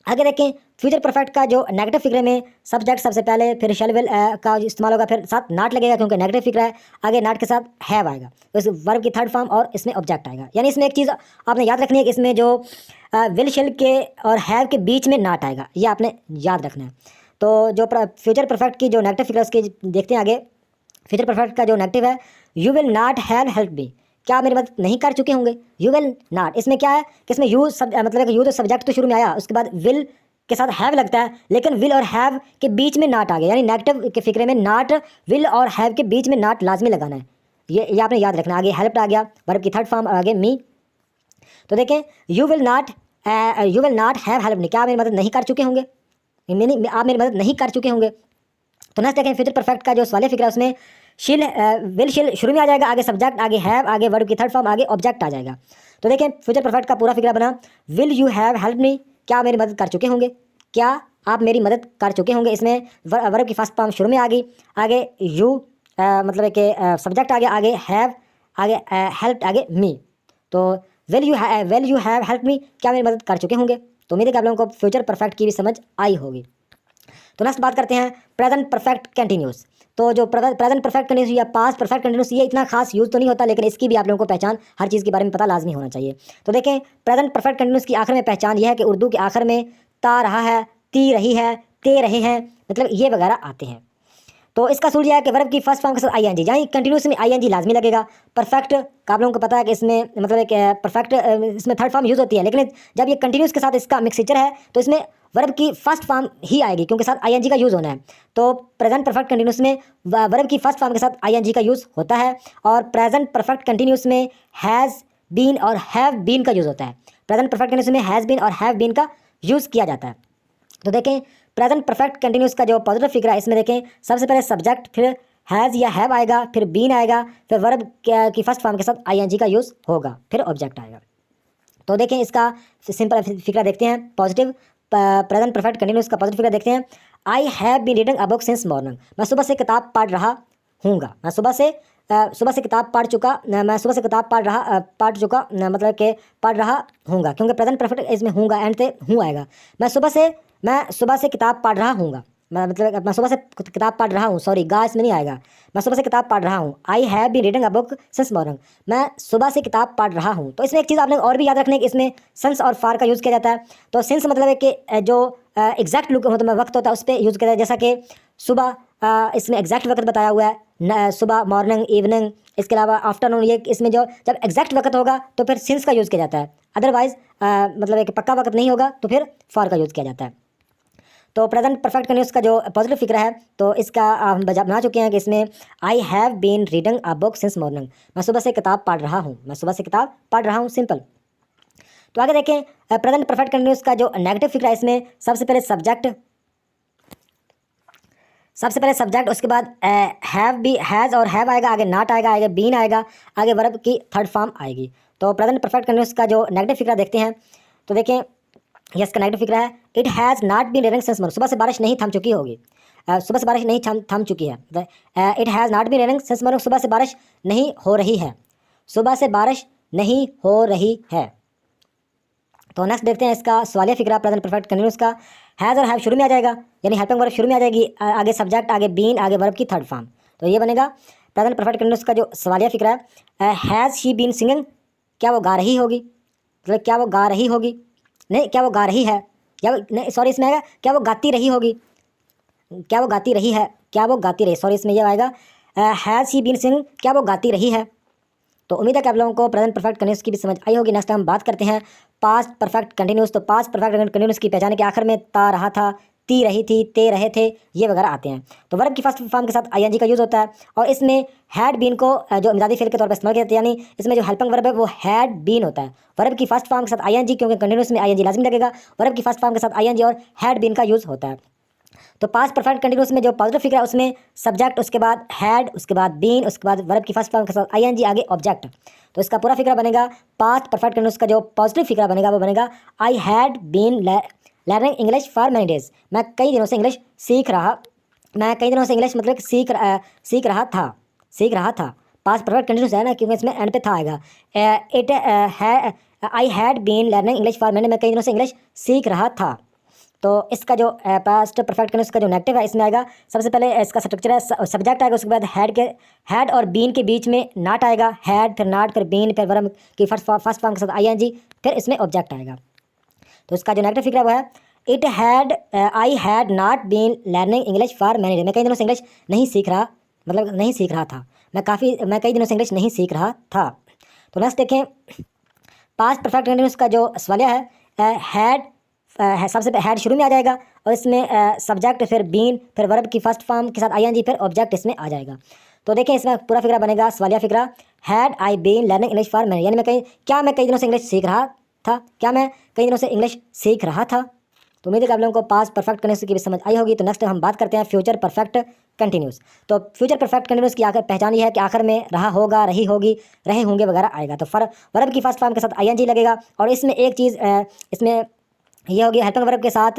आगे देखें फ्यूचर परफेक्ट का जो नेगेटिव फिगर में सब्जेक्ट सबसे पहले, फिर शेल विल का इस्तेमाल होगा, फिर साथ नाट लगेगा क्योंकि नेगेटिव फिगर है, आगे नाट के साथ हैव आएगा, तो इस वर्ब की थर्ड फॉर्म और इसमें ऑब्जेक्ट आएगा। यानी इसमें एक चीज़ आपने याद रखनी है कि इसमें जो विल शेल के और हैव के बीच में नाट आएगा, ये आपने याद रखना है। तो जो फ्यूचर परफेक्ट की जो नेगेटिव फिगर उसकी देखते हैं आगे। फ्यूचर परफेक्ट का जो नेगेटिव है, you will not have help me, क्या मेरी मदद नहीं कर चुके होंगे, यू विल नॉट। इसमें क्या है कि इसमें यू मतलब यू तो सब्जेक्ट तो शुरू में आया, उसके बाद विल के साथ हैव लगता है, लेकिन विल और हैव के बीच में नाट आ गया, यानी नेगेटिव के फिक्रे में नाट, विल और हैव के बीच में नाट लाजमी लगाना है, ये आपने याद रखना। आगे हेल्प आ गया, वर्ब की थर्ड फॉर्म आगे मी। तो देखें you will not have help me, क्या मेरी मदद नहीं कर चुके होंगे, आप मेरी मदद नहीं कर चुके होंगे। तो नेक्स्ट देखें फ्यूचर परफेक्ट का जो सवालिया फिक्र है उसमें शिल विल शिल शुरू में आ जाएगा, आगे सब्जेक्ट, आगे हैव, आगे वर्ब की थर्ड फॉर्म, आगे ऑब्जेक्ट आ जाएगा। तो देखें फ्यूचर परफेक्ट का पूरा फिक्र बना, will you have help me, क्या मेरी मदद कर चुके होंगे, क्या आप मेरी मदद कर चुके होंगे। इसमें वर्ब की फर्स्ट फॉर्म शुरू में आ गई, आगे यू मतलब कि सब्जेक्ट आ गया, आगे हैव, आगे हेल्प, आगे मी। तो will you have help me, क्या मेरी मदद कर चुके होंगे। तो उम्मीद है कि आप लोगों को फ्यूचर परफेक्ट की भी समझ आई होगी। तो नेक्स्ट बात करते हैं प्रेजेंट परफेक्ट कंटिन्यूस। तो जो प्रेजेंट परफेक्ट कंटिन्यूस या पास्ट परफेक्ट कंटिन्यूस, ये इतना खास यूज़ तो नहीं होता, लेकिन इसकी भी आप लोगों को पहचान, हर चीज़ के बारे में पता लाजमी होना चाहिए। तो देखें प्रेजेंट परफेक्ट कंटिन्यूस की आखिर में पहचान यह है कि उर्दू के आखिर में ता रहा है, ती रही है, ते रहे हैं, मतलब ये वगैरह आते हैं। तो इसका सूल यह है कि वर्ब की फर्स्ट फॉर्म के साथ आईएनजी, यानी कंटिन्यूस में आईएनजी लाजमी लगेगा। परफेक्ट का आप लोगों को पता है कि इसमें मतलब एक परफेक्ट इसमें थर्ड फॉर्म यूज़ होती है, लेकिन जब ये कंटिन्यूस के साथ इसका मिक्सचर है तो इसमें वर्ब की फर्स्ट फॉर्म ही आएगी क्योंकि साथ आईएनजी का यूज़ होना है। तो प्रेजेंट परफेक्ट कंटिन्यूस में वर्ब की फर्स्ट फॉर्म के साथ आईएनजी का यूज़ होता है, और प्रेजेंट परफेक्ट कंटिन्यूस में हैज़ बीन और हैव बीन का यूज़ होता है। प्रेजेंट परफेक्ट कंटिन्यूस में हैज़ बीन और हैव बीन का यूज़ किया जाता है। तो देखें प्रेजेंट परफेक्ट कंटिन्यूस का जो पॉजिटिव फिगर है, इसमें देखें सबसे पहले सब्जेक्ट, फिर हैज़ या हैव आएगा, फिर बीन आएगा, फिर वर्ब की फर्स्ट फॉर्म के साथ आईएनजी का यूज़ होगा, फिर ऑब्जेक्ट आएगा। तो देखें इसका सिंपल फिक्रा देखते हैं पॉजिटिव प्रेजेंट परफेक्ट कंटिन्यूस का पॉजिटिव फिगर देखते हैं। I have been reading a book since morning, मैं सुबह से किताब पढ़ रहा हूँगा, मैं सुबह से किताब पढ़ चुका, मैं सुबह से किताब पढ़ चुका मतलब कि पढ़ रहा हूँगा, क्योंकि प्रेजेंट परफेक्ट इसमें हूँगा एंड से हूँ आएगा। मैं सुबह से किताब पढ़ रहा हूँगा, मैं सुबह से किताब पढ़ रहा हूँ, सॉरी गा इसमें नहीं आएगा, मैं सुबह से किताब पढ़ रहा हूँ। I have been reading a book since morning, मैं सुबह से किताब पढ़ रहा हूँ। तो इसमें एक चीज़ आपने और भी याद रखनी है कि इसमें सिंस और फार का यूज़ किया जाता है। तो सिंस मतलब है कि जो एग्जैक्ट लुक मतलब वक्त होता है उस पर यूज़ किया जाता है, जैसा कि सुबह, इसमें एग्जैक्ट वक्त बताया हुआ है, सुबह, मॉर्निंग, इवनिंग, इसके अलावा आफ्टरनून, ये इसमें जो जब एग्जैक्ट वक्त होगा तो फिर सिंस का यूज़ किया जाता है, अदरवाइज़ मतलब एक पक्का वक्त नहीं होगा तो फिर फार का यूज़ किया जाता है। तो प्रेजेंट परफेक्ट कंटिन्यूस का जो पॉजिटिव फिक्र है, तो इसका हम बना चुके हैं कि इसमें I have been reading a book since morning, मैं सुबह से किताब पढ़ रहा हूँ, मैं सुबह से किताब पढ़ रहा हूँ, सिंपल। तो आगे देखें प्रेजेंट परफेक्ट कंटिन्यूस का जो नेगेटिव फिक्र है, इसमें सबसे पहले सब्जेक्ट, उसके बाद हैज़ और हैव आएगा, आगे नॉट आएगा, आगे बीन आएगा, आगे वर्ब की थर्ड फॉर्म आएगी। तो प्रेजेंट परफेक्ट कंटिन्यूस का जो नेगेटिव फिक्र देखते हैं, तो देखें यस का नेगेटिव फिक्र है, it has not been raining since morning, सुबह से बारिश नहीं थम चुकी होगी, सुबह से बारिश नहीं थम चुकी है। It has not been raining since morning, सुबह से बारिश नहीं हो रही है, सुबह से बारिश नहीं हो रही है। तो नेक्स्ट देखते हैं इसका सवालिया फिक्रा प्रेजेंट परफेक्ट कंटिन्यूस का। हैज़ और हैव शुरू में आ जाएगा, यानी हेल्पिंग वर्ब शुरू में आ जाएगी, आगे सब्जेक्ट, आगे बीन, आगे वर्ब की थर्ड फॉर्म। तो ये बनेगा प्रेजेंट परफेक्ट कंटिन्यूस का जो सवालिया फिक्रा है। हैज़ शी बीन सिंगिंग, क्या वो गा रही होगी, मतलब क्या वो गा रही होगी, नहीं क्या वो गा रही है, क्या वो नहीं, सॉरी, इसमें आएगा क्या वो गाती रही होगी, क्या वो गाती रही है, क्या वो गाती रही, सॉरी इसमें ये आएगा हैज़ शी बीन सिंगिंग, क्या वो गाती रही है। तो उम्मीद है कि आप लोगों को प्रेजेंट परफेक्ट कंटिन्यूस की भी समझ आई होगी। नेक्स्ट हम बात करते हैं पास्ट परफेक्ट कंटिन्यूस। तो पास्ट परफेक्ट कंटिन्यूस की पहचान के आखिर में ता रहा था, ती रही थी, ते रहे थे, ये वगैरह आते हैं। तो वर्ब की फर्स्ट फॉर्म के साथ आईएनजी का यूज़ होता है और इसमें हैड बीन को जो इमदादी फेल के तौर पर इस्तेमाल किया जाता है, यानी इसमें जो हेल्पिंग वर्ब है वो हैड बीन होता है। वर्ब की फर्स्ट फॉर्म के साथ आईएनजी, क्योंकि कंटिन्यूस में आईएनजी लाजमी लगेगा, वर्ब की फर्स्ट फॉर्म के साथ आईएनजी और हैड बीन का यूज़ होता है। तो पास्ट परफेक्ट कंटिन्यूस में जो पॉजिटिव फिगर है उसमें सब्जेक्ट, उसके बाद हैड, उसके बाद बीन, उसके बाद वर्ब की फर्स्ट फॉर्म के साथ आईएनजी, आगे ऑब्जेक्ट। तो इसका पूरा फिगर बनेगा पास्ट परफेक्ट कंटिन्यूस का जो पॉजिटिव फिगर बनेगा वो बनेगा I had been learning English for many days. मैं कई दिनों से इंग्लिश सीख रहा, मैं कई दिनों से इंग्लिश मतलब सीख रहा था। पास्ट परफेक्ट कंटिन्यूस है ना, क्योंकि इसमें एंड पे था आएगा। इट है I had been learning English for many, मैं कई दिनों से इंग्लिश सीख रहा था। तो इसका जो पास्ट परफेक्ट कंटिन्यूस का जो नेगेटिव है इसमें आएगा, सबसे पहले इसका स्ट्रक्चर है सब्जेक्ट आएगा, उसके बाद हैड और बीन के बीच में नाट आएगा, हैड फिर नाट फिर बीन फिर वर्ब की फर्स्ट फॉर्म के साथ आईएनजी, फिर इसमें ऑब्जेक्ट आएगा। तो इसका जो नेगेटिव फिगर है वो है it had I had not been learning English for many days, मैं कई दिनों से इंग्लिश नहीं सीख रहा, मतलब नहीं सीख रहा था, मैं कई दिनों से इंग्लिश नहीं सीख रहा था। तो नेक्स्ट देखें पास्ट परफेक्ट कंटिन्यूस का जो सवालिया है हैड सबसे पहले हैड शुरू में आ जाएगा और इसमें सब्जेक्ट फिर बीन फिर वर्ब की फर्स्ट फॉर्म के साथ आईएनजी फिर ऑब्जेक्ट इसमें आ जाएगा। तो देखें इसमें पूरा फिगर बनेगा सवालिया figure had I been learning English for many, यानी मैं कई दिनों से इंग्लिश सीख रहा था, क्या मैं कई दिनों से इंग्लिश सीख रहा था। तो उम्मीद है कि आप लोगों को पास्ट परफेक्ट कंटिन्यूस की भी समझ आई होगी। तो नेक्स्ट हम बात करते हैं फ्यूचर परफेक्ट कंटिन्यूस। तो फ्यूचर परफेक्ट कंटिन्यूस की आखिर पहचान ये है कि आखिर में रहा होगा, रही होगी, रहे होंगे वगैरह आएगा। तो वर्ब की फर्स्ट फॉर्म के साथ आईएनजी लगेगा और इसमें एक चीज़ इसमें ये होगी हेल्पिंग वर्ब के साथ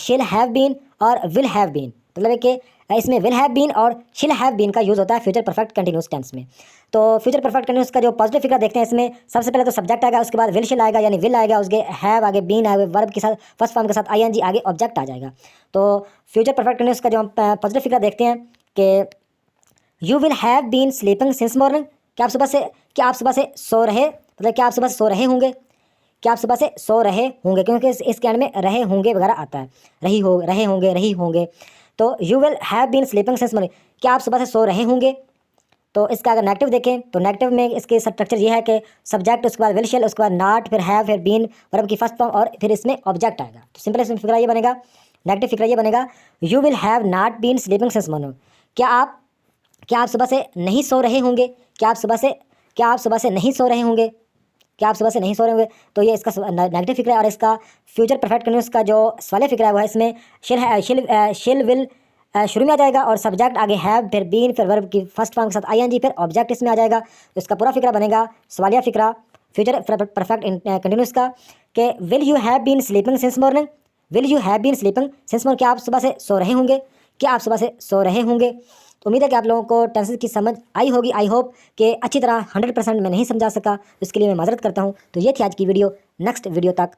शिल हैव बीन और विल हैव बीन, मतलब कि इसमें विल हैव बीन और शिल हैव बीन का यूज़ होता है फ्यूचर परफेक्ट कंटिन्यूस टेंस में। तो फ्यूचर परफेक्ट कंटिन्यूस का जो पॉजिटिव फिगर देखते हैं इसमें सबसे पहले तो सब्जेक्ट आएगा, उसके बाद विल शिल आएगा यानी विल आएगा, उसके हैव आगे बीन आएगा, वर्ब के साथ फर्स्ट फॉर्म के साथ आईएनजी, आगे ऑब्जेक्ट आ जाएगा। तो फ्यूचर परफेक्ट कंटिन्यूस का जो हम पॉजिटिव फिगर देखते हैं कि you will have been sleeping since morning, क्या आप सुबह से सो रहे, मतलब क्या आप सुबह से सो रहे होंगे, क्या आप सुबह से सो रहे होंगे, क्योंकि इसके एंड में रहे होंगे वगैरह आता है, रहे होंगे। तो you will have been sleeping since morning, क्या आप सुबह से सो रहे होंगे। तो इसका अगर नेगेटिव देखें तो नेगेटिव में इसके स्ट्रक्चर ये है कि सब्जेक्ट, उसके बाद विल शेल, उसके बाद नॉट, फिर हैव, फिर बीन, वर्ब की फर्स्ट फॉर्म और फिर इसमें ऑब्जेक्ट आएगा। तो सिंपल इसमें फिक्रा ये बनेगा, नेगेटिव फिक्रा ये बनेगा you will have not been sleeping since morning, क्या आप सुबह से नहीं सो रहे होंगे, क्या आप सुबह से नहीं सो रहे होंगे, क्या आप सुबह से नहीं सो रहे होंगे। तो ये इसका नेगेटिव फिक्र है। और इसका फ्यूचर परफेक्ट कंटिन्यूस का जो सवालिया फिक्र है वो है इसमें शिल विल शुरू में आ जाएगा और सब्जेक्ट आगे हैव, फिर बीन, फिर वर्ब की फर्स्ट फॉर्म के साथ आईएनजी, फिर ऑब्जेक्ट इसमें आ जाएगा। तो इसका पूरा फिक्रा बनेगा सवालिया फिक्रा फ्यूचर परफेक्ट कंटिन्यूस का कि will you have been sleeping since morning, will you have been sleeping since morning, क्या आप सुबह से सो रहे होंगे, क्या आप सुबह से सो रहे होंगे। तो उम्मीद है कि आप लोगों को टेंसेस की समझ आई होगी। आई होप कि अच्छी तरह 100% मैं नहीं समझा सका, इसके लिए मैं माजरत करता हूँ। तो ये थी आज की वीडियो, नेक्स्ट वीडियो तक